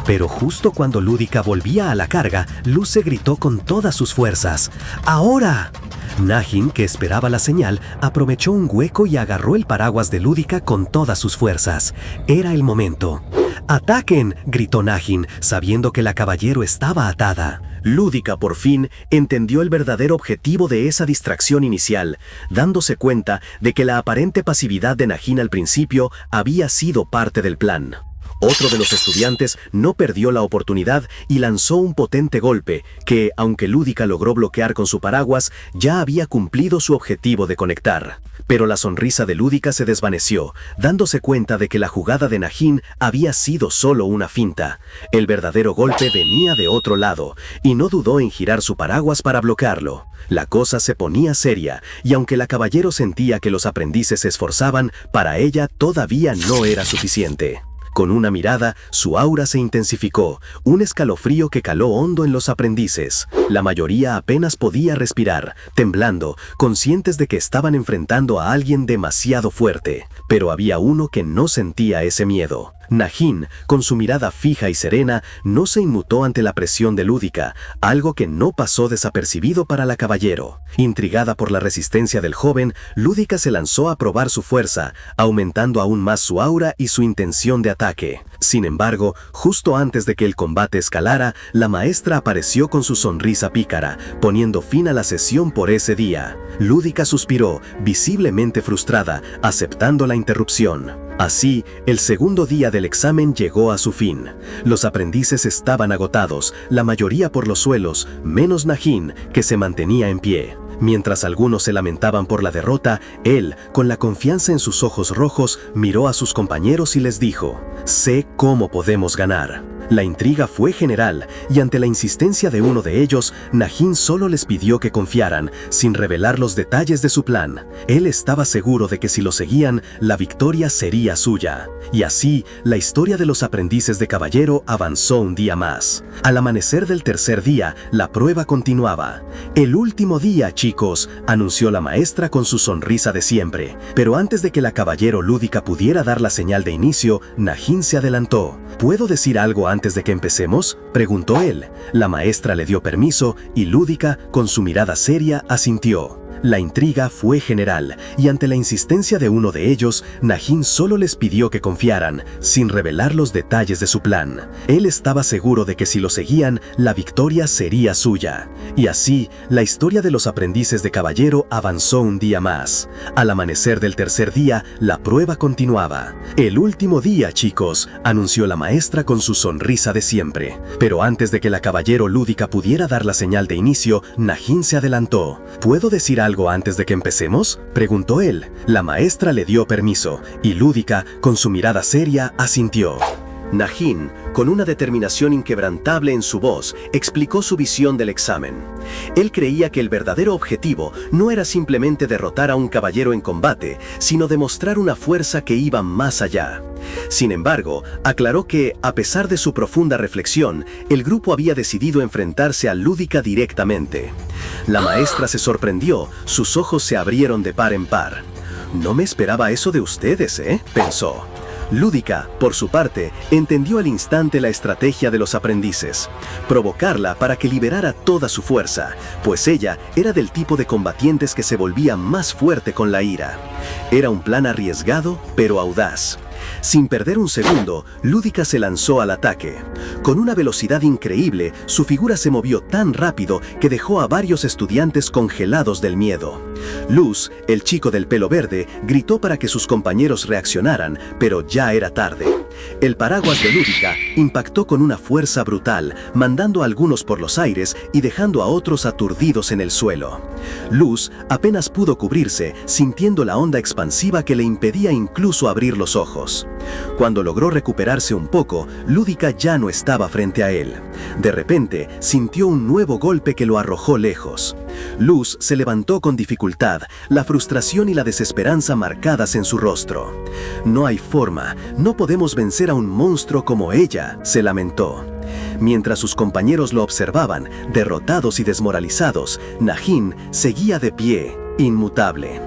Pero justo cuando Lúdica volvía a la carga, Luce gritó con todas sus fuerzas: ¡Ahora! Najin, que esperaba la señal, aprovechó un hueco y agarró el paraguas de Lúdica con todas sus fuerzas. Era el momento. ¡Ataquen!, gritó Najin, sabiendo que la caballero estaba atada. Lúdica, por fin, entendió el verdadero objetivo de esa distracción inicial, dándose cuenta de que la aparente pasividad de Najin al principio había sido parte del plan. Otro de los estudiantes no perdió la oportunidad y lanzó un potente golpe que, aunque Lúdica logró bloquear con su paraguas, ya había cumplido su objetivo de conectar. Pero la sonrisa de Lúdica se desvaneció, dándose cuenta de que la jugada de Najin había sido solo una finta. El verdadero golpe venía de otro lado, y no dudó en girar su paraguas para bloquearlo. La cosa se ponía seria, y aunque la caballero sentía que los aprendices se esforzaban, para ella todavía no era suficiente. Con una mirada, su aura se intensificó, un escalofrío que caló hondo en los aprendices. La mayoría apenas podía respirar, temblando, conscientes de que estaban enfrentando a alguien demasiado fuerte. Pero había uno que no sentía ese miedo. Najin, con su mirada fija y serena, no se inmutó ante la presión de Lúdica, algo que no pasó desapercibido para la caballero. Intrigada por la resistencia del joven, Lúdica se lanzó a probar su fuerza, aumentando aún más su aura y su intención de ataque. Sin embargo, justo antes de que el combate escalara, la maestra apareció con su sonrisa pícara, poniendo fin a la sesión por ese día. Lúdica suspiró, visiblemente frustrada, aceptando la interrupción. Así, el segundo día del examen llegó a su fin. Los aprendices estaban agotados, la mayoría por los suelos, menos Najin, que se mantenía en pie. Mientras algunos se lamentaban por la derrota, él, con la confianza en sus ojos rojos, miró a sus compañeros y les dijo: «Sé cómo podemos ganar». La intriga fue general, y ante la insistencia de uno de ellos, Najin solo les pidió que confiaran, sin revelar los detalles de su plan. Él estaba seguro de que si lo seguían, la victoria sería suya. Y así, la historia de los aprendices de caballero avanzó un día más. Al amanecer del tercer día, la prueba continuaba. «El último día, chicos», anunció la maestra con su sonrisa de siempre. Pero antes de que la caballero Lúdica pudiera dar la señal de inicio, Najin se adelantó. «¿Puedo decir algo antes de que empecemos?», preguntó él. La maestra le dio permiso y Lúdica, con su mirada seria, asintió. La intriga fue general, y ante la insistencia de uno de ellos, Najin solo les pidió que confiaran, sin revelar los detalles de su plan. Él estaba seguro de que si lo seguían, la victoria sería suya. Y así, la historia de los aprendices de caballero avanzó un día más. Al amanecer del tercer día, la prueba continuaba. «El último día, chicos», anunció la maestra con su sonrisa de siempre. Pero antes de que la caballero Lúdica pudiera dar la señal de inicio, Najin se adelantó. «¿Puedo decir algo antes de que empecemos?», preguntó él. La maestra le dio permiso, y Lúdica, con su mirada seria, asintió. Najin, con una determinación inquebrantable en su voz, explicó su visión del examen. Él creía que el verdadero objetivo no era simplemente derrotar a un caballero en combate, sino demostrar una fuerza que iba más allá. Sin embargo, aclaró que, a pesar de su profunda reflexión, el grupo había decidido enfrentarse a Lúdica directamente. La maestra se sorprendió, sus ojos se abrieron de par en par. «No me esperaba eso de ustedes, pensó. Lúdica, por su parte, entendió al instante la estrategia de los aprendices: provocarla para que liberara toda su fuerza, pues ella era del tipo de combatientes que se volvía más fuerte con la ira. Era un plan arriesgado, pero audaz. Sin perder un segundo, Lúdica se lanzó al ataque. Con una velocidad increíble, su figura se movió tan rápido que dejó a varios estudiantes congelados del miedo. Luz, el chico del pelo verde, gritó para que sus compañeros reaccionaran, pero ya era tarde. El paraguas de Lúdica impactó con una fuerza brutal, mandando a algunos por los aires y dejando a otros aturdidos en el suelo. Luz apenas pudo cubrirse, sintiendo la onda expansiva que le impedía incluso abrir los ojos. Cuando logró recuperarse un poco, Lúdica ya no estaba frente a él. De repente, sintió un nuevo golpe que lo arrojó lejos. Luz se levantó con dificultad, la frustración y la desesperanza marcadas en su rostro. «No hay forma, no podemos vencer a un monstruo como ella», se lamentó. Mientras sus compañeros lo observaban, derrotados y desmoralizados, Najin seguía de pie, inmutable.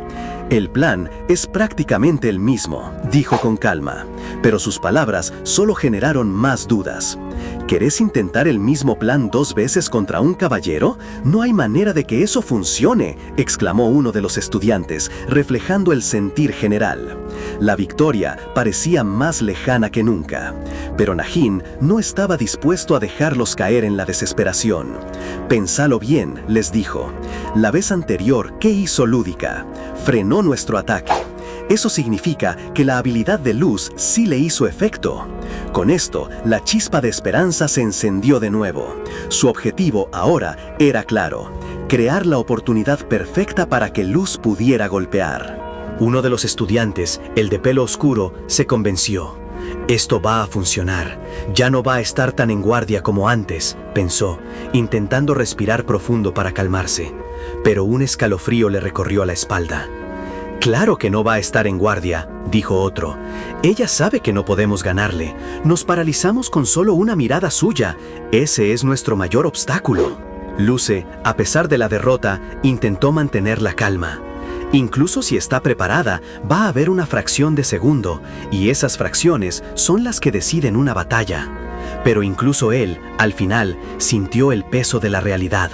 El plan es prácticamente el mismo, dijo con calma, pero sus palabras solo generaron más dudas. ¿Querés intentar el mismo plan 2 veces contra un caballero? No hay manera de que eso funcione, exclamó uno de los estudiantes, reflejando el sentir general. La victoria parecía más lejana que nunca, pero Nagin no estaba dispuesto a dejarlos caer en la desesperación. Pensalo bien, les dijo. La vez anterior, ¿qué hizo Lúdica? Frenó nuestro ataque. Eso significa que la habilidad de luz sí le hizo efecto. Con esto, la chispa de esperanza se encendió de nuevo. Su objetivo ahora era claro: crear la oportunidad perfecta para que Luz pudiera golpear. Uno de los estudiantes, el de pelo oscuro, se convenció. Esto va a funcionar. Ya no va a estar tan en guardia como antes, pensó, intentando respirar profundo para calmarse. Pero un escalofrío le recorrió la espalda. Claro que no va a estar en guardia, dijo otro. Ella sabe que no podemos ganarle. Nos paralizamos con solo una mirada suya. Ese es nuestro mayor obstáculo. Luce, a pesar de la derrota, intentó mantener la calma. Incluso si está preparada, va a haber una fracción de segundo, y esas fracciones son las que deciden una batalla. Pero incluso él, al final, sintió el peso de la realidad.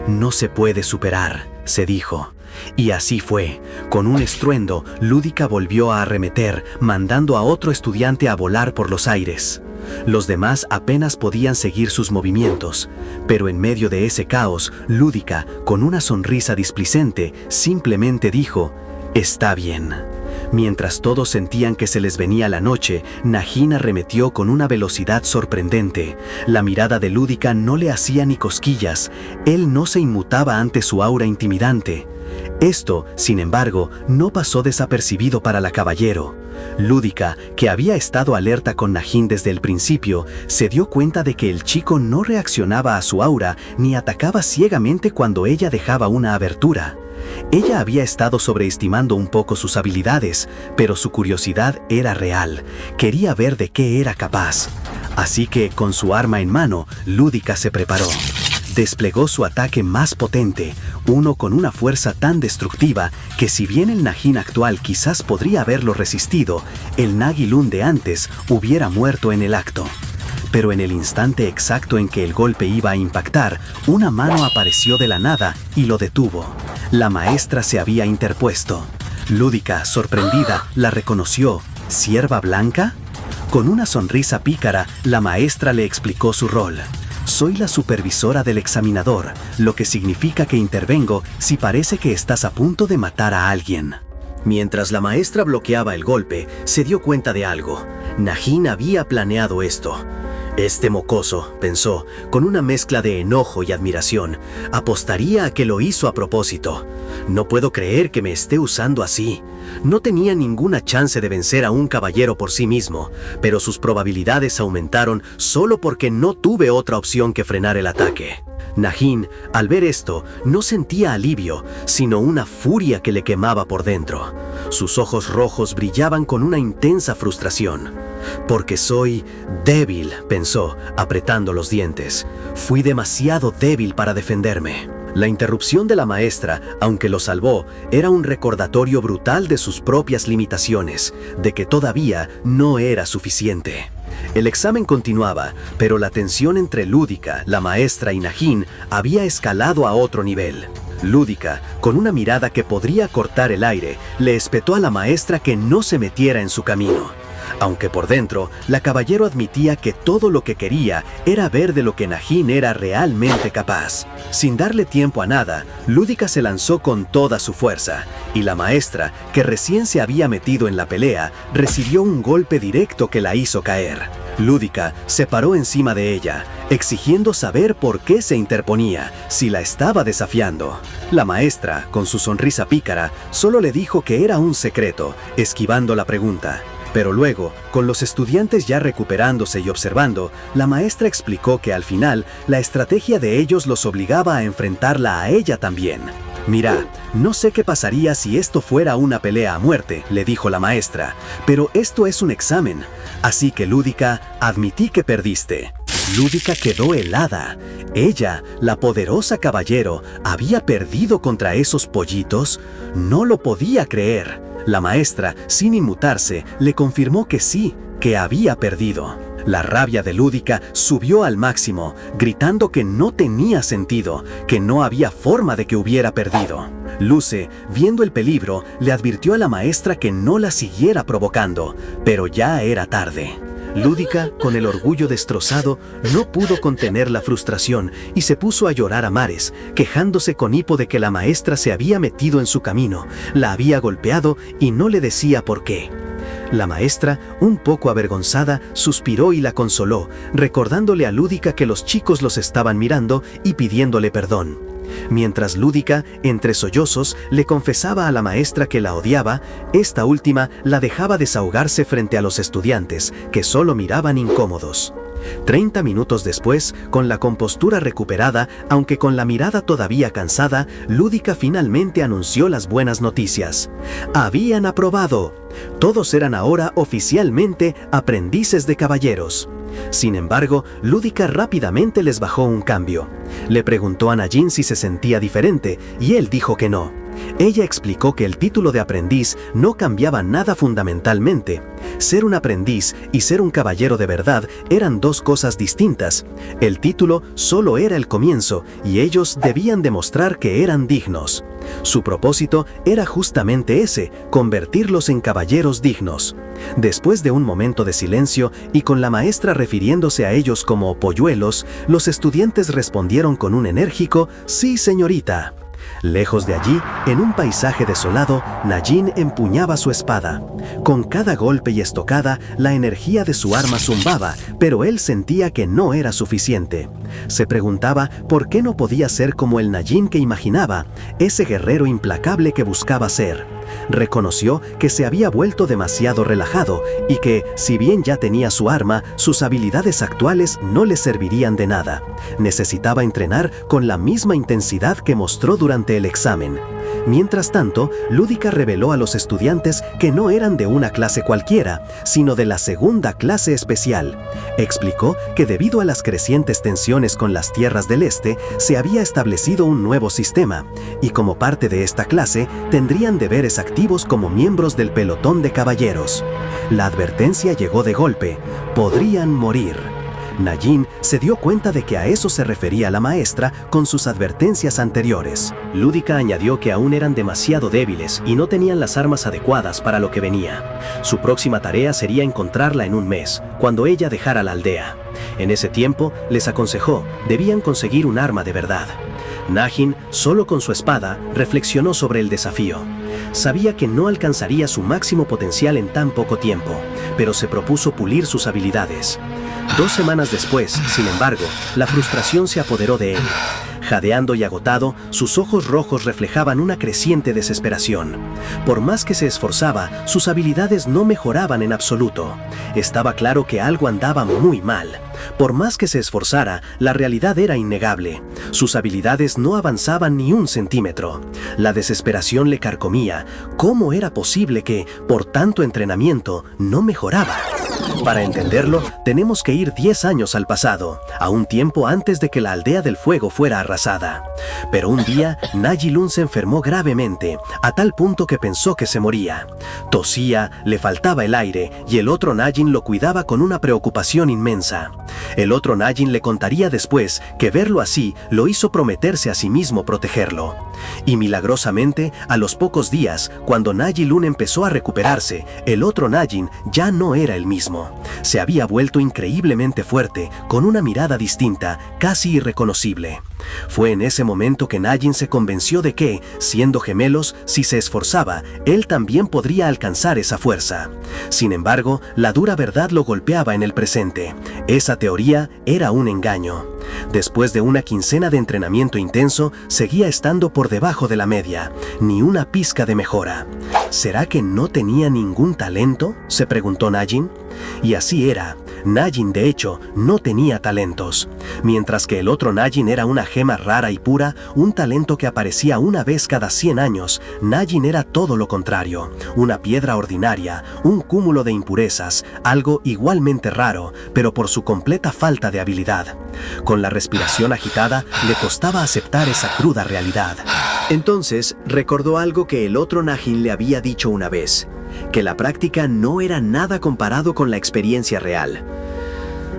No se puede superar, se dijo. Y así fue. Con un estruendo, Lúdica volvió a arremeter, mandando a otro estudiante a volar por los aires. Los demás apenas podían seguir sus movimientos, pero en medio de ese caos, Lúdica, con una sonrisa displicente, simplemente dijo: «Está bien». Mientras todos sentían que se les venía la noche, Nagin arremetió con una velocidad sorprendente. La mirada de Lúdica no le hacía ni cosquillas. Él no se inmutaba ante su aura intimidante. Esto, sin embargo, no pasó desapercibido para la caballero. Lúdica, que había estado alerta con Nagin desde el principio, se dio cuenta de que el chico no reaccionaba a su aura ni atacaba ciegamente cuando ella dejaba una abertura. Ella había estado sobreestimando un poco sus habilidades, pero su curiosidad era real. Quería ver de qué era capaz. Así que, con su arma en mano, Lúdica se preparó. Desplegó su ataque más potente, uno con una fuerza tan destructiva que si bien el Nagin actual quizás podría haberlo resistido, el Nagilun de antes hubiera muerto en el acto. Pero en el instante exacto en que el golpe iba a impactar, una mano apareció de la nada y lo detuvo. La maestra se había interpuesto. Lúdica, sorprendida, la reconoció. ¿Sierva Blanca? Con una sonrisa pícara, la maestra le explicó su rol. Soy la supervisora del examinador, lo que significa que intervengo si parece que estás a punto de matar a alguien. Mientras la maestra bloqueaba el golpe, se dio cuenta de algo. Nagin había planeado esto. Este mocoso, pensó, con una mezcla de enojo y admiración, apostaría a que lo hizo a propósito. No puedo creer que me esté usando así. No tenía ninguna chance de vencer a un caballero por sí mismo, pero sus probabilidades aumentaron solo porque no tuve otra opción que frenar el ataque. Nagin, al ver esto, no sentía alivio, sino una furia que le quemaba por dentro. Sus ojos rojos brillaban con una intensa frustración. Porque soy débil, pensó, apretando los dientes. Fui demasiado débil para defenderme. La interrupción de la maestra, aunque lo salvó, era un recordatorio brutal de sus propias limitaciones, de que todavía no era suficiente. El examen continuaba, pero la tensión entre Lúdica, la maestra y Nagin había escalado a otro nivel. Lúdica, con una mirada que podría cortar el aire, le espetó a la maestra que no se metiera en su camino. Aunque por dentro, la caballero admitía que todo lo que quería era ver de lo que Nagin era realmente capaz. Sin darle tiempo a nada, Lúdica se lanzó con toda su fuerza, y la maestra, que recién se había metido en la pelea, recibió un golpe directo que la hizo caer. Lúdica se paró encima de ella, exigiendo saber por qué se interponía, si la estaba desafiando. La maestra, con su sonrisa pícara, solo le dijo que era un secreto, esquivando la pregunta. Pero luego, con los estudiantes ya recuperándose y observando, la maestra explicó que al final, la estrategia de ellos los obligaba a enfrentarla a ella también. «Mira, no sé qué pasaría si esto fuera una pelea a muerte», le dijo la maestra, «pero esto es un examen, así que Lúdica, admití que perdiste». Lúdica quedó helada. Ella, la poderosa caballero, había perdido contra esos pollitos. No lo podía creer. La maestra, sin inmutarse, le confirmó que sí, que había perdido. La rabia de Lúdica subió al máximo, gritando que no tenía sentido, que no había forma de que hubiera perdido. Luce, viendo el peligro, le advirtió a la maestra que no la siguiera provocando, pero ya era tarde. Lúdica, con el orgullo destrozado, no pudo contener la frustración y se puso a llorar a mares, quejándose con hipo de que la maestra se había metido en su camino, la había golpeado y no le decía por qué. La maestra, un poco avergonzada, suspiró y la consoló, recordándole a Lúdica que los chicos los estaban mirando y pidiéndole perdón. Mientras Lúdica, entre sollozos, le confesaba a la maestra que la odiaba, esta última la dejaba desahogarse frente a los estudiantes, que solo miraban incómodos. 30 minutos después, con la compostura recuperada, aunque con la mirada todavía cansada, Lúdica finalmente anunció las buenas noticias. ¡Habían aprobado! Todos eran ahora oficialmente aprendices de caballeros. Sin embargo, Lúdica rápidamente les bajó un cambio. Le preguntó a Najin si se sentía diferente, y él dijo que no. Ella explicó que el título de aprendiz no cambiaba nada fundamentalmente. Ser un aprendiz y ser un caballero de verdad eran dos cosas distintas. El título solo era el comienzo y ellos debían demostrar que eran dignos. Su propósito era justamente ese, convertirlos en caballeros dignos. Después de un momento de silencio y con la maestra refiriéndose a ellos como polluelos, los estudiantes respondieron con un enérgico «Sí, señorita». Lejos de allí, en un paisaje desolado, Najin empuñaba su espada. Con cada golpe y estocada, la energía de su arma zumbaba, pero él sentía que no era suficiente. Se preguntaba por qué no podía ser como el Najin que imaginaba, ese guerrero implacable que buscaba ser. Reconoció que se había vuelto demasiado relajado y que, si bien ya tenía su arma, sus habilidades actuales no le servirían de nada. Necesitaba entrenar con la misma intensidad que mostró durante el examen. Mientras tanto, Lúdica reveló a los estudiantes que no eran de una clase cualquiera, sino de la segunda clase especial. Explicó que debido a las crecientes tensiones con las tierras del este, se había establecido un nuevo sistema, y como parte de esta clase, tendrían deberes activos como miembros del pelotón de caballeros. La advertencia llegó de golpe: podrían morir. Najin se dio cuenta de que a eso se refería la maestra con sus advertencias anteriores. Lúdica añadió que aún eran demasiado débiles y no tenían las armas adecuadas para lo que venía. Su próxima tarea sería encontrarla en un mes, cuando ella dejara la aldea. En ese tiempo, les aconsejó, debían conseguir un arma de verdad. Najin, solo con su espada, reflexionó sobre el desafío. Sabía que no alcanzaría su máximo potencial en tan poco tiempo, pero se propuso pulir sus habilidades. 2 semanas después, sin embargo, la frustración se apoderó de él. Jadeando y agotado, sus ojos rojos reflejaban una creciente desesperación. Por más que se esforzaba, sus habilidades no mejoraban en absoluto. Estaba claro que algo andaba muy mal. Por más que se esforzara, la realidad era innegable. Sus habilidades no avanzaban ni un centímetro. La desesperación le carcomía. ¿Cómo era posible que, por tanto entrenamiento, no mejoraba? Para entenderlo, tenemos que ir 10 años al pasado, a un tiempo antes de que la aldea del fuego fuera arrasada. Pero un día, Najilun se enfermó gravemente, a tal punto que pensó que se moría. Tosía, le faltaba el aire, y el otro Najin lo cuidaba con una preocupación inmensa. El otro Najin le contaría después que verlo así lo hizo prometerse a sí mismo protegerlo. Y milagrosamente, a los pocos días, cuando Najilun empezó a recuperarse, el otro Najin ya no era el mismo. Se había vuelto increíblemente fuerte, con una mirada distinta, casi irreconocible. Fue en ese momento que Najin se convenció de que, siendo gemelos, si se esforzaba, él también podría alcanzar esa fuerza. Sin embargo, la dura verdad lo golpeaba en el presente. Esa teoría era un engaño. Después de una quincena de entrenamiento intenso, seguía estando por debajo de la media, ni una pizca de mejora. ¿Será que no tenía ningún talento?, se preguntó Najin. Y así era. Najin, de hecho, no tenía talentos. Mientras que el otro Najin era una gema rara y pura, un talento que aparecía una vez cada 100 años, Najin era todo lo contrario. Una piedra ordinaria, un cúmulo de impurezas, algo igualmente raro, pero por su completa falta de habilidad. Con la respiración agitada, le costaba aceptar esa cruda realidad. Entonces, recordó algo que el otro Najin le había dicho una vez, que la práctica no era nada comparado con la experiencia real.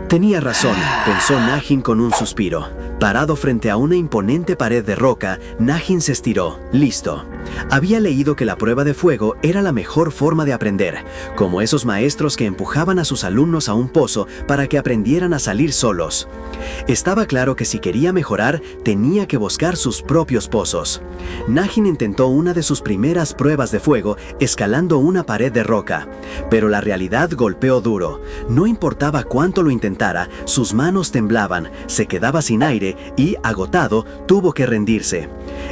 Tenía razón, pensó Najin con un suspiro. Parado frente a una imponente pared de roca, Najin se estiró. Listo. Había leído que la prueba de fuego era la mejor forma de aprender, como esos maestros que empujaban a sus alumnos a un pozo para que aprendieran a salir solos. Estaba claro que si quería mejorar, tenía que buscar sus propios pozos. Najin intentó una de sus primeras pruebas de fuego escalando una pared de roca, pero la realidad golpeó duro. No importaba cuánto lo intentara, sus manos temblaban, se quedaba sin aire y, agotado, tuvo que rendirse.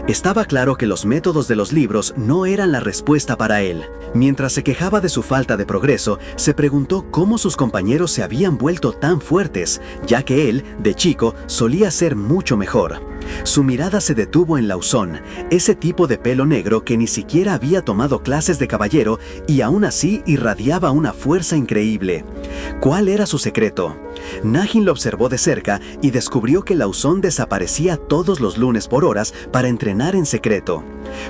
Estaba claro que los métodos de los libros no eran la respuesta para él. Mientras se quejaba de su falta de progreso, se preguntó cómo sus compañeros se habían vuelto tan fuertes, ya que él, de chico, solía ser mucho mejor. Su mirada se detuvo en Lawson, ese tipo de pelo negro que ni siquiera había tomado clases de caballero y aún así irradiaba una fuerza increíble. ¿Cuál era su secreto? Najin lo observó de cerca y descubrió que Lawson desaparecía todos los lunes por horas para entrenar en secreto.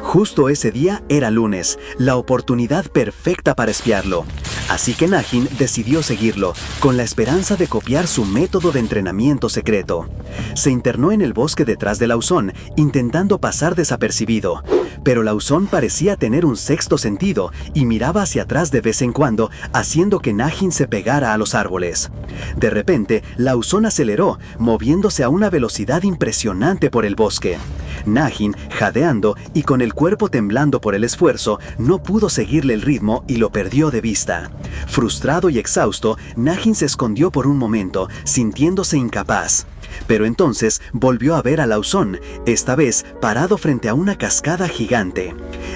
Justo ese día era lunes, la oportunidad perfecta para espiarlo. Así que Najin decidió seguirlo, con la esperanza de copiar su método de entrenamiento secreto. Se internó en el bosque detrás de Lawson, intentando pasar desapercibido. Pero Lawson parecía tener un sexto sentido y miraba hacia atrás de vez en cuando, haciendo que Najin se pegara a los árboles. De repente, Lawson aceleró, moviéndose a una velocidad impresionante por el bosque. Najin, jadeando y con el cuerpo temblando por el esfuerzo, no pudo seguirle el ritmo y lo perdió de vista. Frustrado y exhausto, Najin se escondió por un momento, sintiéndose incapaz. Pero entonces volvió a ver a Lawson, esta vez parado frente a una cascada gigante.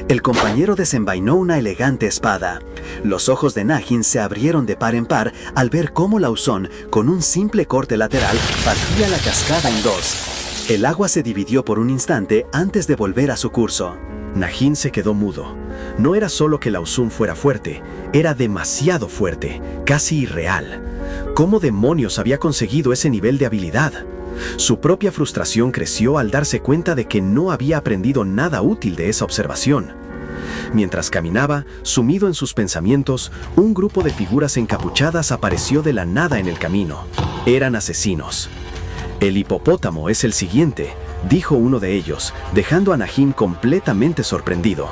El compañero desenvainó una elegante espada. Los ojos de Najin se abrieron de par en par al ver cómo Lawson, con un simple corte lateral, partía la cascada en dos. El agua se dividió por un instante antes de volver a su curso. Najin se quedó mudo. No era solo que Lawson fuera fuerte, era demasiado fuerte, casi irreal. ¿Cómo demonios había conseguido ese nivel de habilidad? Su propia frustración creció al darse cuenta de que no había aprendido nada útil de esa observación. Mientras caminaba, sumido en sus pensamientos, un grupo de figuras encapuchadas apareció de la nada en el camino. Eran asesinos. «El hipopótamo es el siguiente», dijo uno de ellos, dejando a Najin completamente sorprendido.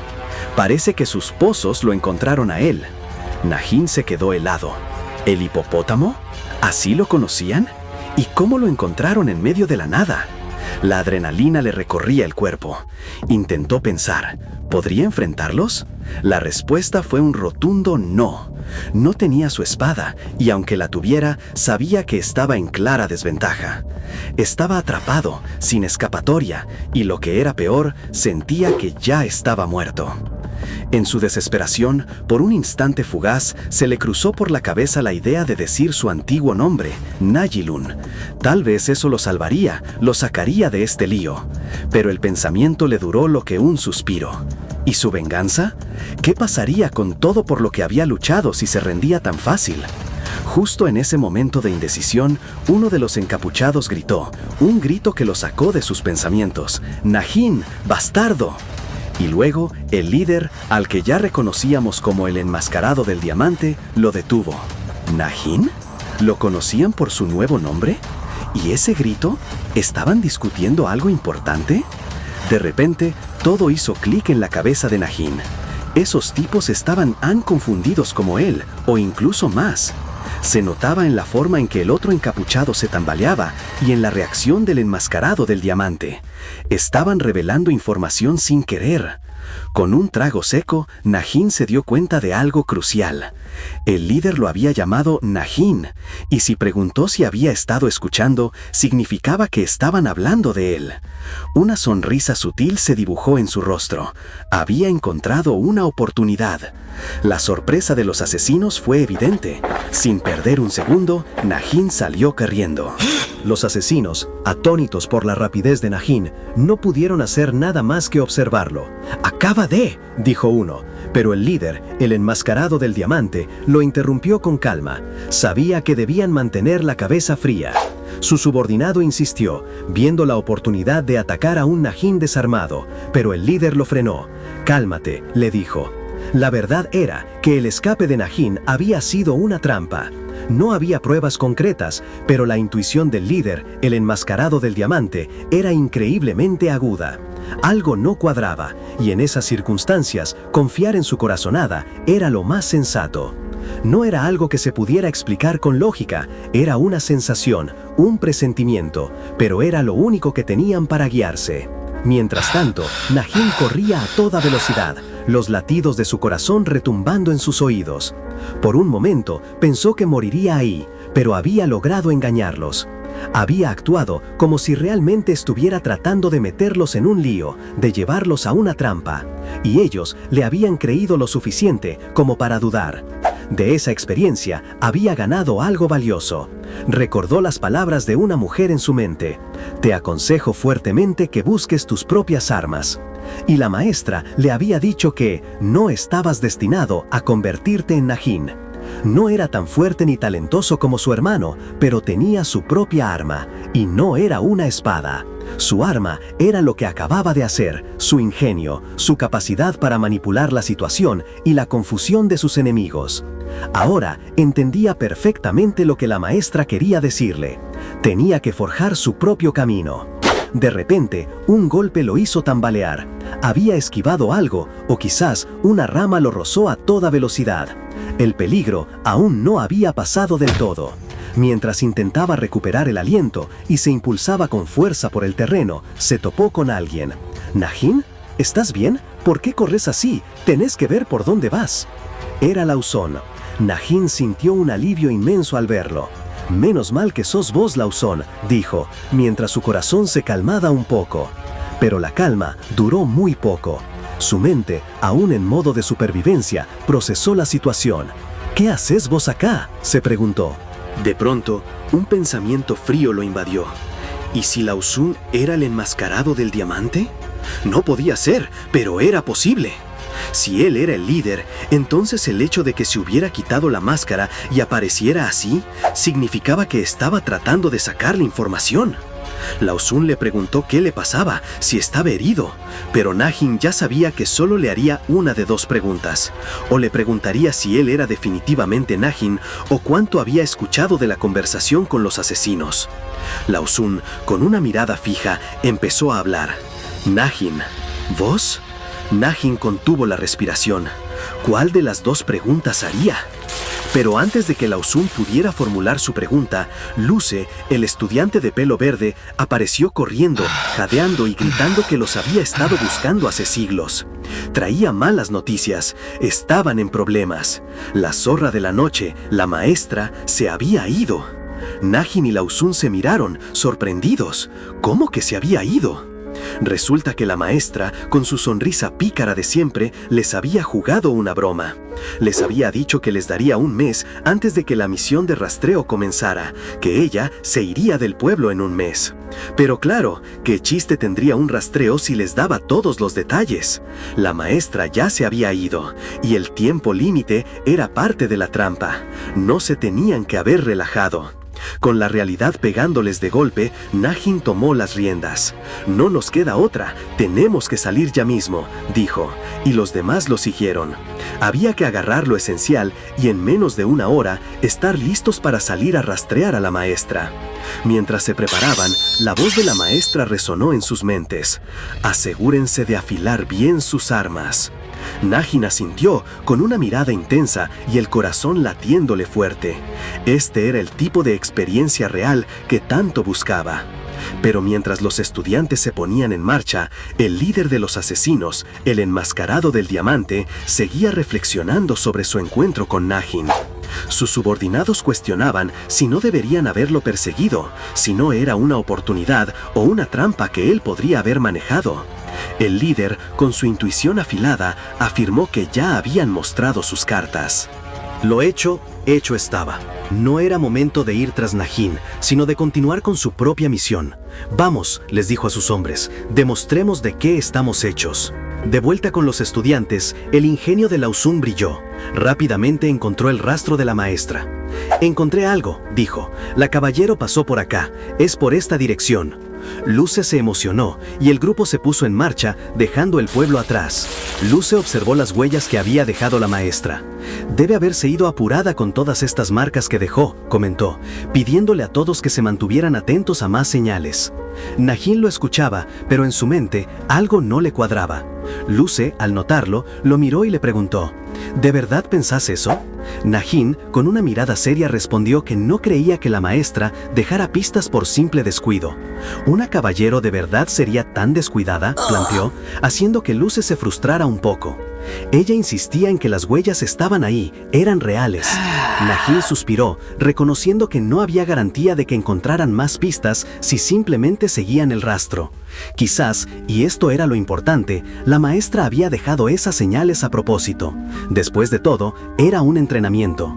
Parece que sus pozos lo encontraron a él. Najin se quedó helado. ¿El hipopótamo? ¿Así lo conocían? ¿Y cómo lo encontraron en medio de la nada? La adrenalina le recorría el cuerpo. Intentó pensar, ¿podría enfrentarlos? La respuesta fue un rotundo no. No tenía su espada, y aunque la tuviera, sabía que estaba en clara desventaja. Estaba atrapado, sin escapatoria, y lo que era peor, sentía que ya estaba muerto. En su desesperación, por un instante fugaz, se le cruzó por la cabeza la idea de decir su antiguo nombre, Nagilun. Tal vez eso lo salvaría, lo sacaría de este lío. Pero el pensamiento le duró lo que un suspiro. ¿Y su venganza? ¿Qué pasaría con todo por lo que había luchado si se rendía tan fácil? Justo en ese momento de indecisión, uno de los encapuchados gritó, un grito que lo sacó de sus pensamientos. «Najin, bastardo». Y luego, el líder, al que ya reconocíamos como el enmascarado del diamante, lo detuvo. ¿Najin? ¿Lo conocían por su nuevo nombre? ¿Y ese grito? ¿Estaban discutiendo algo importante? De repente, todo hizo clic en la cabeza de Najin. Esos tipos estaban tan confundidos como él, o incluso más. Se notaba en la forma en que el otro encapuchado se tambaleaba y en la reacción del enmascarado del diamante. Estaban revelando información sin querer. Con un trago seco, Najin se dio cuenta de algo crucial. El líder lo había llamado Najin, y si preguntó si había estado escuchando, significaba que estaban hablando de él. Una sonrisa sutil se dibujó en su rostro. Había encontrado una oportunidad. La sorpresa de los asesinos fue evidente. Sin perder un segundo, Najin salió corriendo. Los asesinos, atónitos por la rapidez de Najin, no pudieron hacer nada más que observarlo. «¡Acaba de!», dijo uno, pero el líder, el enmascarado del diamante, lo interrumpió con calma. Sabía que debían mantener la cabeza fría. Su subordinado insistió, viendo la oportunidad de atacar a un Najin desarmado, pero el líder lo frenó. «Cálmate», le dijo. La verdad era que el escape de Najin había sido una trampa. No había pruebas concretas, pero la intuición del líder, el enmascarado del diamante, era increíblemente aguda. Algo no cuadraba, y en esas circunstancias, confiar en su corazonada era lo más sensato. No era algo que se pudiera explicar con lógica, era una sensación, un presentimiento, pero era lo único que tenían para guiarse. Mientras tanto, Najin corría a toda velocidad, los latidos de su corazón retumbando en sus oídos. Por un momento pensó que moriría ahí, pero había logrado engañarlos. Había actuado como si realmente estuviera tratando de meterlos en un lío, de llevarlos a una trampa, y ellos le habían creído lo suficiente como para dudar. De esa experiencia había ganado algo valioso. Recordó las palabras de una mujer en su mente: «Te aconsejo fuertemente que busques tus propias armas». Y la maestra le había dicho que no estabas destinado a convertirte en Najin. No era tan fuerte ni talentoso como su hermano, pero tenía su propia arma, y no era una espada. Su arma era lo que acababa de hacer, su ingenio, su capacidad para manipular la situación y la confusión de sus enemigos. Ahora entendía perfectamente lo que la maestra quería decirle. Tenía que forjar su propio camino. De repente, un golpe lo hizo tambalear. Había esquivado algo, o quizás una rama lo rozó a toda velocidad. El peligro aún no había pasado del todo. Mientras intentaba recuperar el aliento y se impulsaba con fuerza por el terreno, se topó con alguien. «¿Najin? ¿Estás bien? ¿Por qué corres así? Tenés que ver por dónde vas». Era Lauzón. Najin sintió un alivio inmenso al verlo. «Menos mal que sos vos, Lauzón», dijo, mientras su corazón se calmaba un poco. Pero la calma duró muy poco. Su mente, aún en modo de supervivencia, procesó la situación. «¿Qué haces vos acá?», se preguntó. De pronto, un pensamiento frío lo invadió. ¿Y si Lauzón era el enmascarado del diamante? No podía ser, pero era posible. Si él era el líder, entonces el hecho de que se hubiera quitado la máscara y apareciera así, significaba que estaba tratando de sacar la información. Lauzón le preguntó qué le pasaba, si estaba herido, pero Najin ya sabía que solo le haría una de dos preguntas. O le preguntaría si él era definitivamente Najin, o cuánto había escuchado de la conversación con los asesinos. Lauzón, con una mirada fija, empezó a hablar. «Najin, ¿vos?». Najin contuvo la respiración. ¿Cuál de las dos preguntas haría? Pero antes de que Lauzón pudiera formular su pregunta, Luce, el estudiante de pelo verde, apareció corriendo, jadeando y gritando que los había estado buscando hace siglos. Traía malas noticias, estaban en problemas. La zorra de la noche, la maestra, se había ido. Najin y Lauzón se miraron, sorprendidos. ¿Cómo que se había ido? Resulta que la maestra, con su sonrisa pícara de siempre, les había jugado una broma. Les había dicho que les daría un mes antes de que la misión de rastreo comenzara, que ella se iría del pueblo en un mes. Pero claro, ¿qué chiste tendría un rastreo si les daba todos los detalles? La maestra ya se había ido, y el tiempo límite era parte de la trampa. No se tenían que haber relajado. Con la realidad pegándoles de golpe, Najin tomó las riendas. «No nos queda otra, tenemos que salir ya mismo», dijo, y los demás lo siguieron. Había que agarrar lo esencial y en menos de una hora estar listos para salir a rastrear a la maestra. Mientras se preparaban, la voz de la maestra resonó en sus mentes. «Asegúrense de afilar bien sus armas». Najin asintió con una mirada intensa y el corazón latiéndole fuerte. Este era el tipo de experiencia real que tanto buscaba. Pero mientras los estudiantes se ponían en marcha, el líder de los asesinos, el enmascarado del diamante, seguía reflexionando sobre su encuentro con Najin. Sus subordinados cuestionaban si no deberían haberlo perseguido, si no era una oportunidad o una trampa que él podría haber manejado. El líder, con su intuición afilada, afirmó que ya habían mostrado sus cartas. Lo hecho estaba. No era momento de ir tras Najin, sino de continuar con su propia misión. Vamos, les dijo a sus hombres, demostremos de qué estamos hechos. De vuelta con los estudiantes, el ingenio de Lao Sun brilló. Rápidamente encontró el rastro de la maestra. Encontré algo, dijo. La caballero pasó por acá, es por esta dirección. Luce se emocionó y el grupo se puso en marcha, dejando el pueblo atrás. Luce observó las huellas que había dejado la maestra. Debe haberse ido apurada con todas estas marcas que dejó, comentó, pidiéndole a todos que se mantuvieran atentos a más señales. Najin lo escuchaba, pero en su mente algo no le cuadraba. Luce, al notarlo, lo miró y le preguntó, ¿de verdad pensás eso? Najin, con una mirada seria, respondió que no creía que la maestra dejara pistas por simple descuido. ¿Una caballero de verdad sería tan descuidada?, planteó, haciendo que Luce se frustrara un poco. Ella insistía en que las huellas estaban ahí, eran reales. Najin suspiró, reconociendo que no había garantía de que encontraran más pistas si simplemente seguían el rastro. Quizás, y esto era lo importante, la maestra había dejado esas señales a propósito. Después de todo, era un entrenamiento.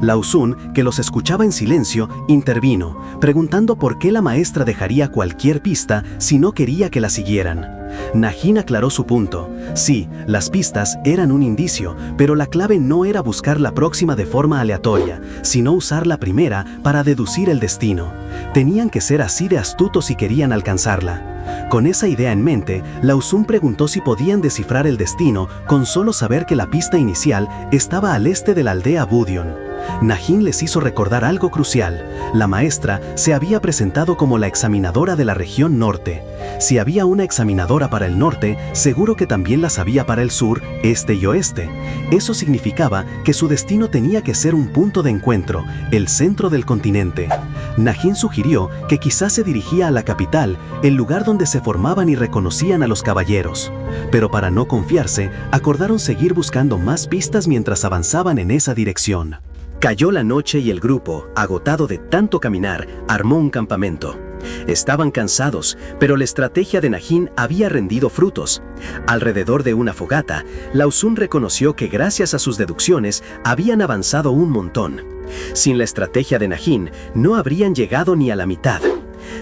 Lao Sun, que los escuchaba en silencio, intervino, preguntando por qué la maestra dejaría cualquier pista si no quería que la siguieran. Najin aclaró su punto. Sí, las pistas eran un indicio, pero la clave no era buscar la próxima de forma aleatoria, sino usar la primera para deducir el destino. Tenían que ser así de astutos si querían alcanzarla. Con esa idea en mente, Lao Sun preguntó si podían descifrar el destino con solo saber que la pista inicial estaba al este de la aldea Budion. Najin les hizo recordar algo crucial. La maestra se había presentado como la examinadora de la región norte. Si había una examinadora para el norte, seguro que también las había para el sur, este y oeste. Eso significaba que su destino tenía que ser un punto de encuentro, el centro del continente. Najin sugirió que quizás se dirigía a la capital, el lugar donde se formaban y reconocían a los caballeros. Pero para no confiarse, acordaron seguir buscando más pistas mientras avanzaban en esa dirección. Cayó la noche y el grupo, agotado de tanto caminar, armó un campamento. Estaban cansados, pero la estrategia de Najin había rendido frutos. Alrededor de una fogata, Lao Sun reconoció que gracias a sus deducciones habían avanzado un montón. Sin la estrategia de Najin, no habrían llegado ni a la mitad.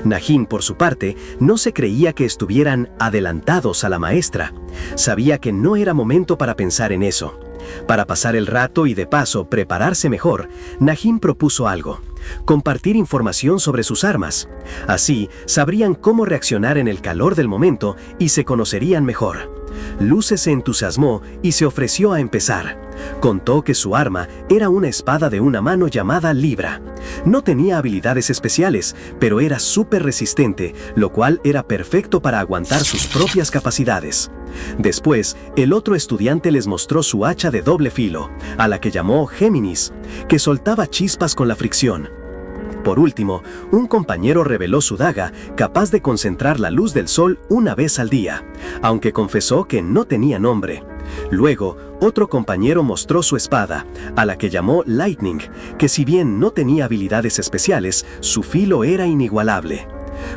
Najin, por su parte, no se creía que estuvieran adelantados a la maestra. Sabía que no era momento para pensar en eso. Para pasar el rato y de paso prepararse mejor, Najin propuso algo: compartir información sobre sus armas. Así, sabrían cómo reaccionar en el calor del momento y se conocerían mejor. Luce se entusiasmó y se ofreció a empezar. Contó que su arma era una espada de una mano llamada Libra. No tenía habilidades especiales, pero era súper resistente, lo cual era perfecto para aguantar sus propias capacidades. Después, el otro estudiante les mostró su hacha de doble filo, a la que llamó Géminis, que soltaba chispas con la fricción. Por último, un compañero reveló su daga, capaz de concentrar la luz del sol una vez al día, aunque confesó que no tenía nombre. Luego, otro compañero mostró su espada, a la que llamó Lightning, que si bien no tenía habilidades especiales, su filo era inigualable.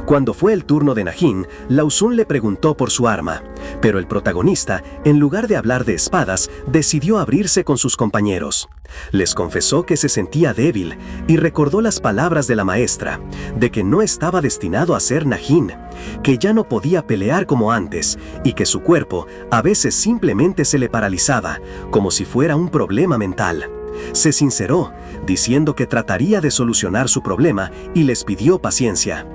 Cuando fue el turno de Najin, Lao Sun le preguntó por su arma, pero el protagonista, en lugar de hablar de espadas, decidió abrirse con sus compañeros. Les confesó que se sentía débil y recordó las palabras de la maestra, de que no estaba destinado a ser Najin, que ya no podía pelear como antes y que su cuerpo a veces simplemente se le paralizaba, como si fuera un problema mental. Se sinceró, diciendo que trataría de solucionar su problema y les pidió paciencia.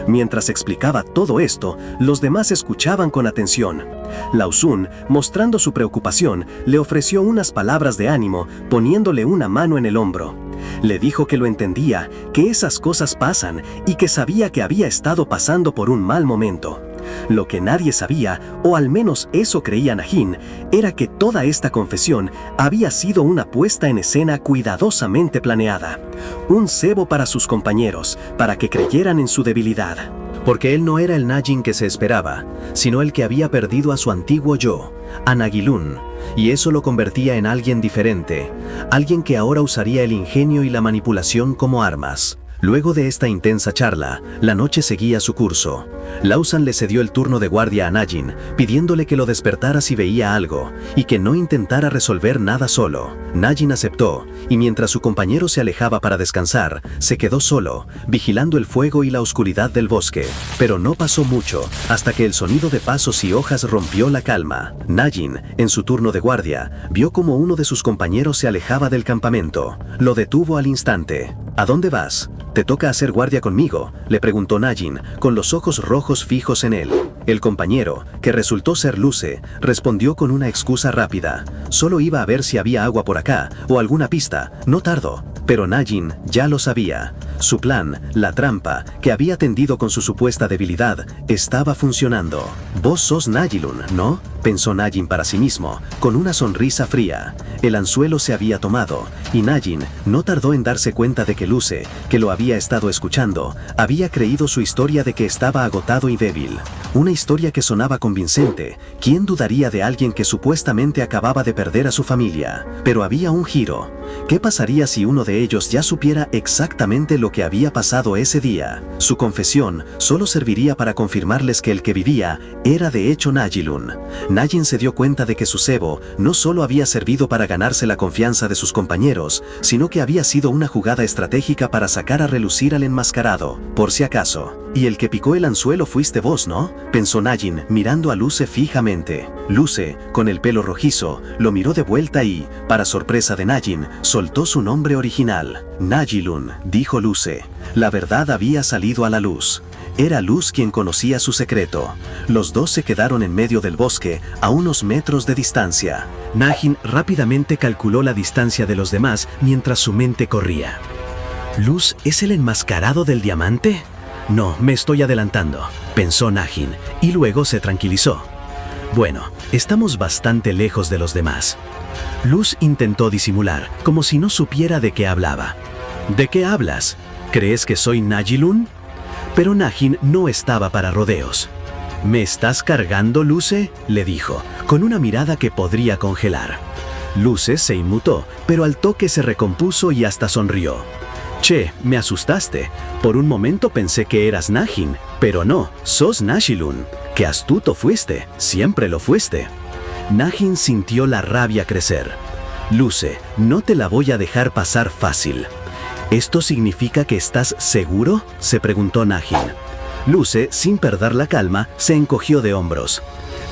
Mientras explicaba todo esto, los demás escuchaban con atención. Lao Sun, mostrando su preocupación, le ofreció unas palabras de ánimo, poniéndole una mano en el hombro. Le dijo que lo entendía, que esas cosas pasan y que sabía que había estado pasando por un mal momento. Lo que nadie sabía, o al menos eso creía Najin, era que toda esta confesión había sido una puesta en escena cuidadosamente planeada. Un cebo para sus compañeros, para que creyeran en su debilidad. porque él no era el Najin que se esperaba, sino el que había perdido a su antiguo yo, a Nagilún, y eso lo convertía en alguien diferente, alguien que ahora usaría el ingenio y la manipulación como armas. Luego de esta intensa charla, la noche seguía su curso. Lawson le cedió el turno de guardia a Najin, pidiéndole que lo despertara si veía algo, y que no intentara resolver nada solo. Najin aceptó, y mientras su compañero se alejaba para descansar, se quedó solo, vigilando el fuego y la oscuridad del bosque. Pero no pasó mucho, hasta que el sonido de pasos y hojas rompió la calma. Najin, en su turno de guardia, vio como uno de sus compañeros se alejaba del campamento. Lo detuvo al instante. ¿A dónde vas? ¿Te toca hacer guardia conmigo?, le preguntó Najin, con los ojos rojos fijos en él. El compañero, que resultó ser Luce, respondió con una excusa rápida. Solo iba a ver si había agua por acá, o alguna pista, no tardó. Pero Najin ya lo sabía. Su plan, la trampa, que había tendido con su supuesta debilidad, estaba funcionando. «Vos sos Nagilún, ¿no?», pensó Najin para sí mismo, con una sonrisa fría. El anzuelo se había tomado, y Najin no tardó en darse cuenta de que Luce, que lo había estado escuchando, había creído su historia de que estaba agotado y débil. Una historia que sonaba convincente. ¿Quién dudaría de alguien que supuestamente acababa de perder a su familia? Pero había un giro. ¿Qué pasaría si uno de ellos ya supiera exactamente lo que había pasado ese día? Su confesión solo serviría para confirmarles que el que vivía era de hecho Nagilún. Najin se dio cuenta de que su cebo no solo había servido para ganarse la confianza de sus compañeros, sino que había sido una jugada estratégica para sacar a relucir al enmascarado, por si acaso. «Y el que picó el anzuelo fuiste vos, ¿no?», pensó Najin, mirando a Luce fijamente. Luce, con el pelo rojizo, lo miró de vuelta y, para sorpresa de Najin, soltó su nombre original. «Nagilún», dijo Luce. La verdad había salido a la luz. Era Luz quien conocía su secreto. Los dos se quedaron en medio del bosque, a unos metros de distancia. Najin rápidamente calculó la distancia de los demás mientras su mente corría. ¿Luz es el enmascarado del diamante? No, me estoy adelantando, pensó Najin, y luego se tranquilizó. Bueno, estamos bastante lejos de los demás. Luz intentó disimular, como si no supiera de qué hablaba. ¿De qué hablas? ¿Crees que soy Nagilún? Pero Najin no estaba para rodeos. ¿Me estás cargando, Luce?, le dijo, con una mirada que podría congelar. Luce se inmutó, pero al toque se recompuso y hasta sonrió. «Che, me asustaste. Por un momento pensé que eras Najin, pero no, sos Nagilún. ¡Qué astuto fuiste! Siempre lo fuiste». Najin sintió la rabia crecer. «Luce, no te la voy a dejar pasar fácil». «¿Esto significa que estás seguro?», se preguntó Najin. Luce, sin perder la calma, se encogió de hombros.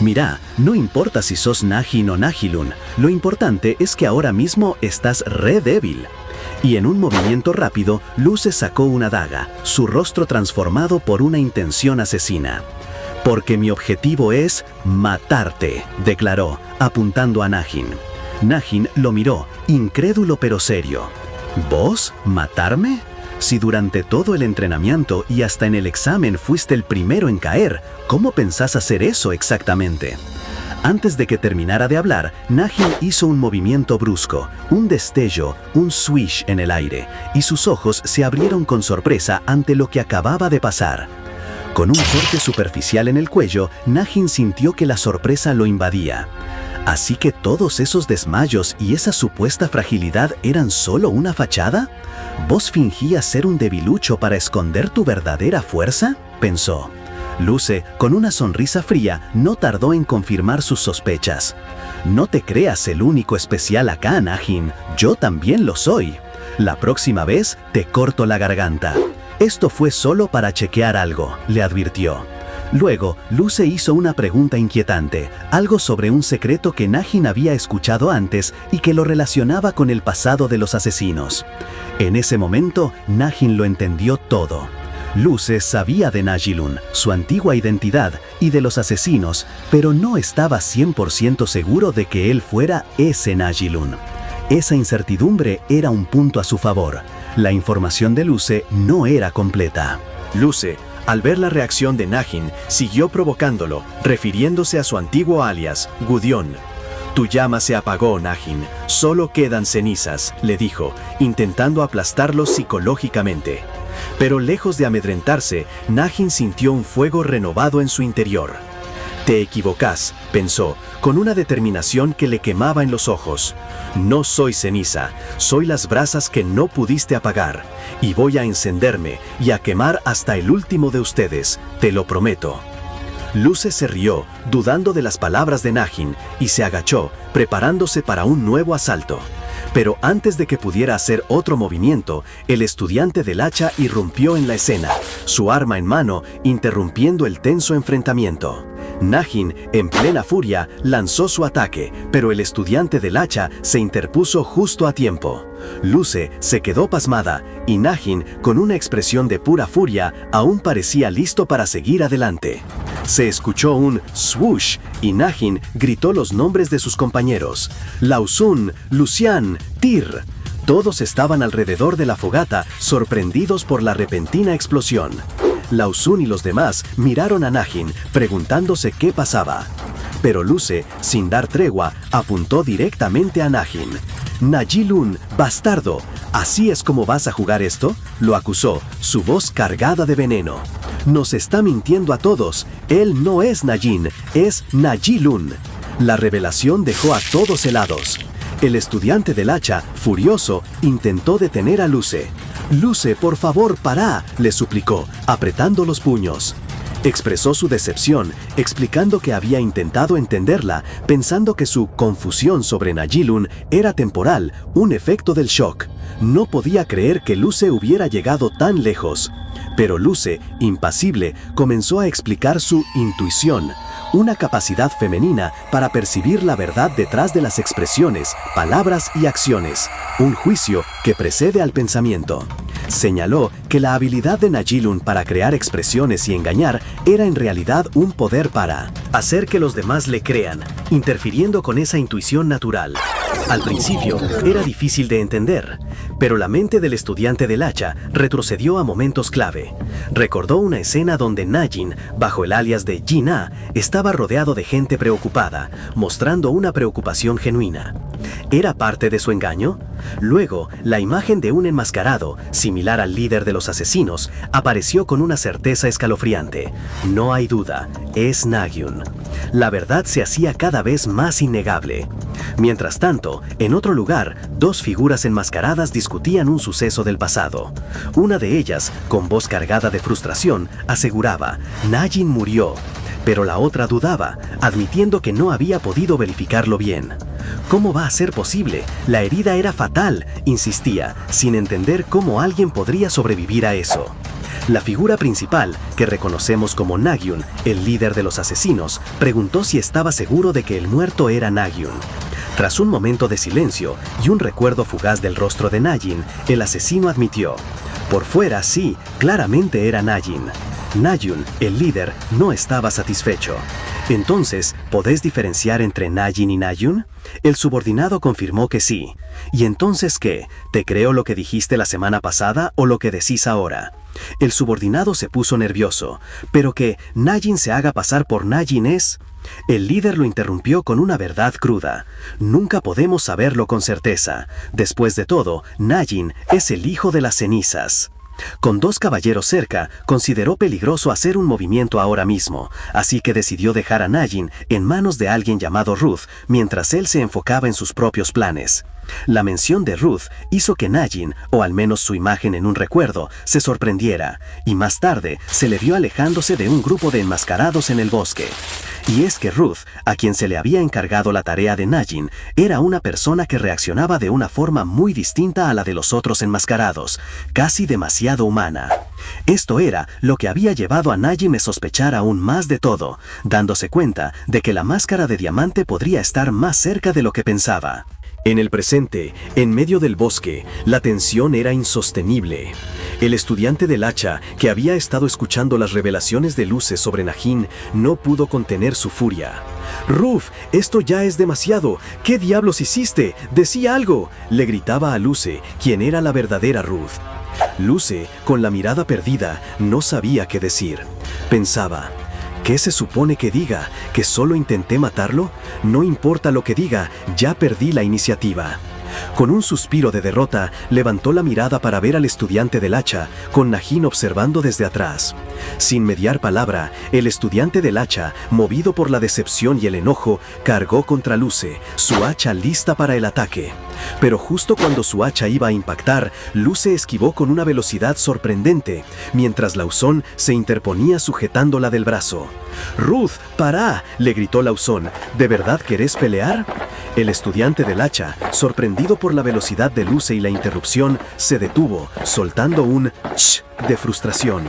«Mira, no importa si sos Najin o Nagilún, lo importante es que ahora mismo estás re débil». Y en un movimiento rápido, Luce sacó una daga, su rostro transformado por una intención asesina. «Porque mi objetivo es matarte», declaró, apuntando a Najin. Najin lo miró, incrédulo pero serio. «¿Vos? ¿Matarme? Si durante todo el entrenamiento y hasta en el examen fuiste el primero en caer, ¿cómo pensás hacer eso exactamente?». Antes de que terminara de hablar, Najin hizo un movimiento brusco, un destello, un swish en el aire, y sus ojos se abrieron con sorpresa ante lo que acababa de pasar. Con un corte superficial en el cuello, Najin sintió que la sorpresa lo invadía. ¿Así que todos esos desmayos y esa supuesta fragilidad eran solo una fachada? ¿Vos fingías ser un debilucho para esconder tu verdadera fuerza?, pensó. Luce, con una sonrisa fría, no tardó en confirmar sus sospechas. «No te creas el único especial acá, Najin. Yo también lo soy. La próxima vez te corto la garganta». «Esto fue solo para chequear algo», le advirtió. Luego, Luce hizo una pregunta inquietante, algo sobre un secreto que Najin había escuchado antes y que lo relacionaba con el pasado de los asesinos. En ese momento, Najin lo entendió todo. Luce sabía de Nagilún, su antigua identidad y de los asesinos, pero no estaba 100% seguro de que él fuera ese Nagilún. Esa incertidumbre era un punto a su favor. La información de Luce no era completa. Luce, al ver la reacción de Najin, siguió provocándolo, refiriéndose a su antiguo alias, Gudión. «Tu llama se apagó, Najin. Solo quedan cenizas», le dijo, intentando aplastarlo psicológicamente. Pero lejos de amedrentarse, Najin sintió un fuego renovado en su interior. «Te equivocás», pensó, con una determinación que le quemaba en los ojos. «No soy ceniza, soy las brasas que no pudiste apagar, y voy a encenderme y a quemar hasta el último de ustedes, te lo prometo». Luce se rió, dudando de las palabras de Najin, y se agachó, preparándose para un nuevo asalto. Pero antes de que pudiera hacer otro movimiento, el estudiante del hacha irrumpió en la escena, su arma en mano, interrumpiendo el tenso enfrentamiento. Najin, en plena furia, lanzó su ataque, pero el estudiante del hacha se interpuso justo a tiempo. Luce se quedó pasmada, y Najin, con una expresión de pura furia, aún parecía listo para seguir adelante. Se escuchó un swoosh, y Najin gritó los nombres de sus compañeros. Lao Sun, Lucian, Tyr. Todos estaban alrededor de la fogata, sorprendidos por la repentina explosión. Lao Sun y los demás miraron a Najin, preguntándose qué pasaba. Pero Luce, sin dar tregua, apuntó directamente a Najin. «Najilun, bastardo, ¿así es como vas a jugar esto?», lo acusó, su voz cargada de veneno. «Nos está mintiendo a todos, él no es Najin, es Najilun». La revelación dejó a todos helados. El estudiante del hacha, furioso, intentó detener a Luce. «Luce, por favor, pará», le suplicó, apretando los puños. Expresó su decepción, explicando que había intentado entenderla, pensando que su confusión sobre Najilun era temporal, un efecto del shock. No podía creer que Luce hubiera llegado tan lejos. Pero Luce, impasible, comenzó a explicar su intuición, una capacidad femenina para percibir la verdad detrás de las expresiones, palabras y acciones, un juicio que precede al pensamiento. Señaló que la habilidad de Najilun para crear expresiones y engañar era en realidad un poder para hacer que los demás le crean, interfiriendo con esa intuición natural. Al principio era difícil de entender, pero la mente del estudiante del hacha retrocedió a momentos clave. Recordó una escena donde Najin, bajo el alias de Jin-A, estaba rodeado de gente preocupada, mostrando una preocupación genuina. ¿Era parte de su engaño? Luego, la imagen de un enmascarado, similar al líder de los asesinos, apareció con una certeza escalofriante. No hay duda, es Nagyun. La verdad se hacía cada vez más innegable. Mientras tanto, en otro lugar, dos figuras enmascaradas discutían un suceso del pasado. Una de ellas, con voz cargada de frustración, aseguraba: «Najin murió». Pero la otra dudaba, admitiendo que no había podido verificarlo bien. «¿Cómo va a ser posible? La herida era fatal», insistía, sin entender cómo alguien podría sobrevivir a eso. La figura principal, que reconocemos como Nagyun, el líder de los asesinos, preguntó si estaba seguro de que el muerto era Nagyun. Tras un momento de silencio y un recuerdo fugaz del rostro de Najin, el asesino admitió: «Por fuera, sí, claramente era Najin». Nagyun, el líder, no estaba satisfecho. «Entonces, ¿podés diferenciar entre Najin y Nagyun?». El subordinado confirmó que sí. «¿Y entonces qué? ¿Te creo lo que dijiste la semana pasada o lo que decís ahora?». El subordinado se puso nervioso. «Pero que Najin se haga pasar por Najin es...». El líder lo interrumpió con una verdad cruda. «Nunca podemos saberlo con certeza. Después de todo, Najin es el hijo de las cenizas». Con dos caballeros cerca, consideró peligroso hacer un movimiento ahora mismo, así que decidió dejar a Najin en manos de alguien llamado Ruth, mientras él se enfocaba en sus propios planes. La mención de Ruth hizo que Najin, o al menos su imagen en un recuerdo, se sorprendiera, y más tarde se le vio alejándose de un grupo de enmascarados en el bosque. Y es que Ruth, a quien se le había encargado la tarea de Najin, era una persona que reaccionaba de una forma muy distinta a la de los otros enmascarados, casi demasiado humana. Esto era lo que había llevado a Najin a sospechar aún más de todo, dándose cuenta de que la máscara de diamante podría estar más cerca de lo que pensaba. En el presente, en medio del bosque, la tensión era insostenible. El estudiante del hacha, que había estado escuchando las revelaciones de Luce sobre Najin, no pudo contener su furia. «Ruth, esto ya es demasiado. ¿Qué diablos hiciste? ¡Decí algo!», le gritaba a Luce, quien era la verdadera Ruth. Luce, con la mirada perdida, no sabía qué decir. Pensaba: ¿qué se supone que diga? ¿Que solo intenté matarlo? No importa lo que diga, ya perdí la iniciativa. Con un suspiro de derrota, levantó la mirada para ver al estudiante del hacha, con Nagin observando desde atrás. Sin mediar palabra, el estudiante del hacha, movido por la decepción y el enojo, cargó contra Luce, su hacha lista para el ataque. Pero justo cuando su hacha iba a impactar, Luce esquivó con una velocidad sorprendente, mientras Lauzon se interponía sujetándola del brazo. «Ruth, ¡para!», le gritó Lauzon. «¿De verdad querés pelear?». El estudiante del hacha, sorprendido por la velocidad de Luce y la interrupción, se detuvo, soltando un «ch» de frustración.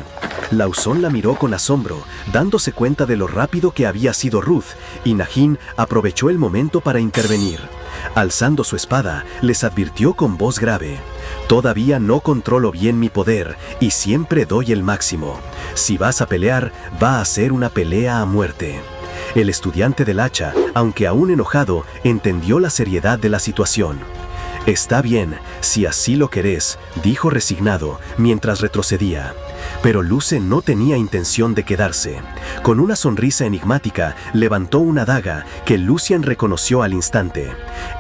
Lauzon la miró con asombro, dándose cuenta de lo rápido que había sido Ruth, y Nagin aprovechó el momento para intervenir. Alzando su espada, les advirtió con voz grave: «Todavía no controlo bien mi poder y siempre doy el máximo. Si vas a pelear, va a ser una pelea a muerte». El estudiante del hacha, aunque aún enojado, entendió la seriedad de la situación. «Está bien, si así lo querés», dijo resignado, mientras retrocedía. Pero Luce no tenía intención de quedarse. Con una sonrisa enigmática, levantó una daga que Lucian reconoció al instante.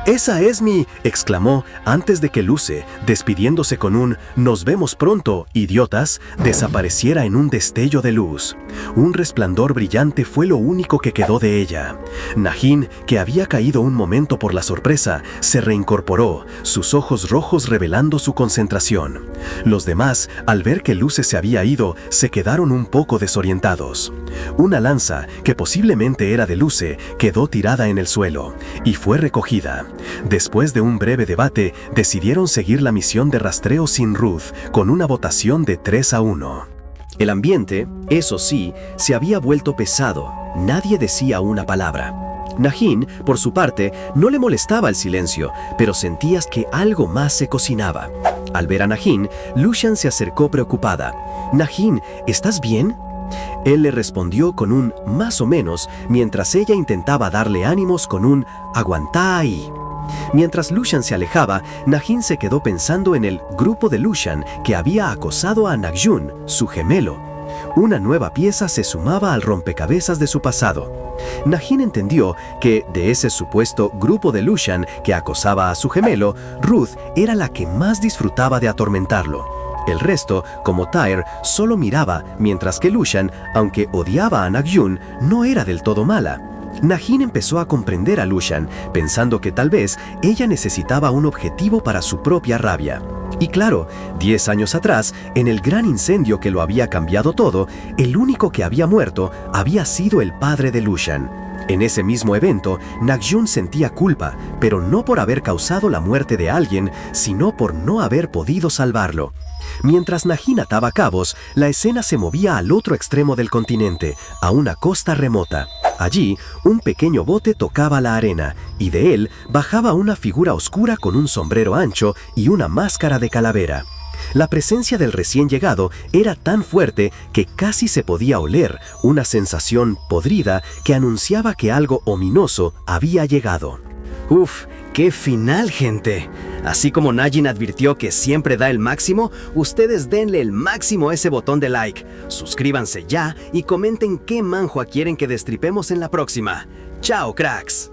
«¡Esa es mi!», exclamó, antes de que Luce, despidiéndose con un «Nos vemos pronto, idiotas», desapareciera en un destello de luz. Un resplandor brillante fue lo único que quedó de ella. Nagin, que había caído un momento por la sorpresa, se reincorporó, sus ojos rojos revelando su concentración. Los demás, al ver que Luce se había ido, se quedaron un poco desorientados. Una lanza, que posiblemente era de Luce, quedó tirada en el suelo, y fue recogida. Después de un breve debate, decidieron seguir la misión de rastreo sin Ruth, con una votación de 3-1. El ambiente, eso sí, se había vuelto pesado. Nadie decía una palabra. Nagin, por su parte, no le molestaba el silencio, pero sentías que algo más se cocinaba. Al ver a Nagin, Lucian se acercó preocupada. «Nagin, ¿estás bien?». Él le respondió con un «más o menos», mientras ella intentaba darle ánimos con un «aguantá ahí». Mientras Lucian se alejaba, Nagin se quedó pensando en el grupo de Lucian que había acosado a Nagjun, su gemelo. Una nueva pieza se sumaba al rompecabezas de su pasado. Nagin entendió que, de ese supuesto grupo de Lucian que acosaba a su gemelo, Ruth era la que más disfrutaba de atormentarlo. El resto, como Tyr, solo miraba, mientras que Lucian, aunque odiaba a Nagjun, no era del todo mala. Nagin empezó a comprender a Lucian, pensando que tal vez ella necesitaba un objetivo para su propia rabia. Y claro, 10 años atrás, en el gran incendio que lo había cambiado todo, el único que había muerto había sido el padre de Lucian. En ese mismo evento, Nagjun sentía culpa, pero no por haber causado la muerte de alguien, sino por no haber podido salvarlo. Mientras Nagin ataba cabos, la escena se movía al otro extremo del continente, a una costa remota. Allí, un pequeño bote tocaba la arena, y de él bajaba una figura oscura con un sombrero ancho y una máscara de calavera. La presencia del recién llegado era tan fuerte que casi se podía oler, una sensación podrida que anunciaba que algo ominoso había llegado. ¡Uf! ¡Qué final, gente! Así como Najin advirtió que siempre da el máximo, ustedes denle el máximo a ese botón de like. Suscríbanse ya y comenten qué manhwa quieren que destripemos en la próxima. ¡Chao, cracks!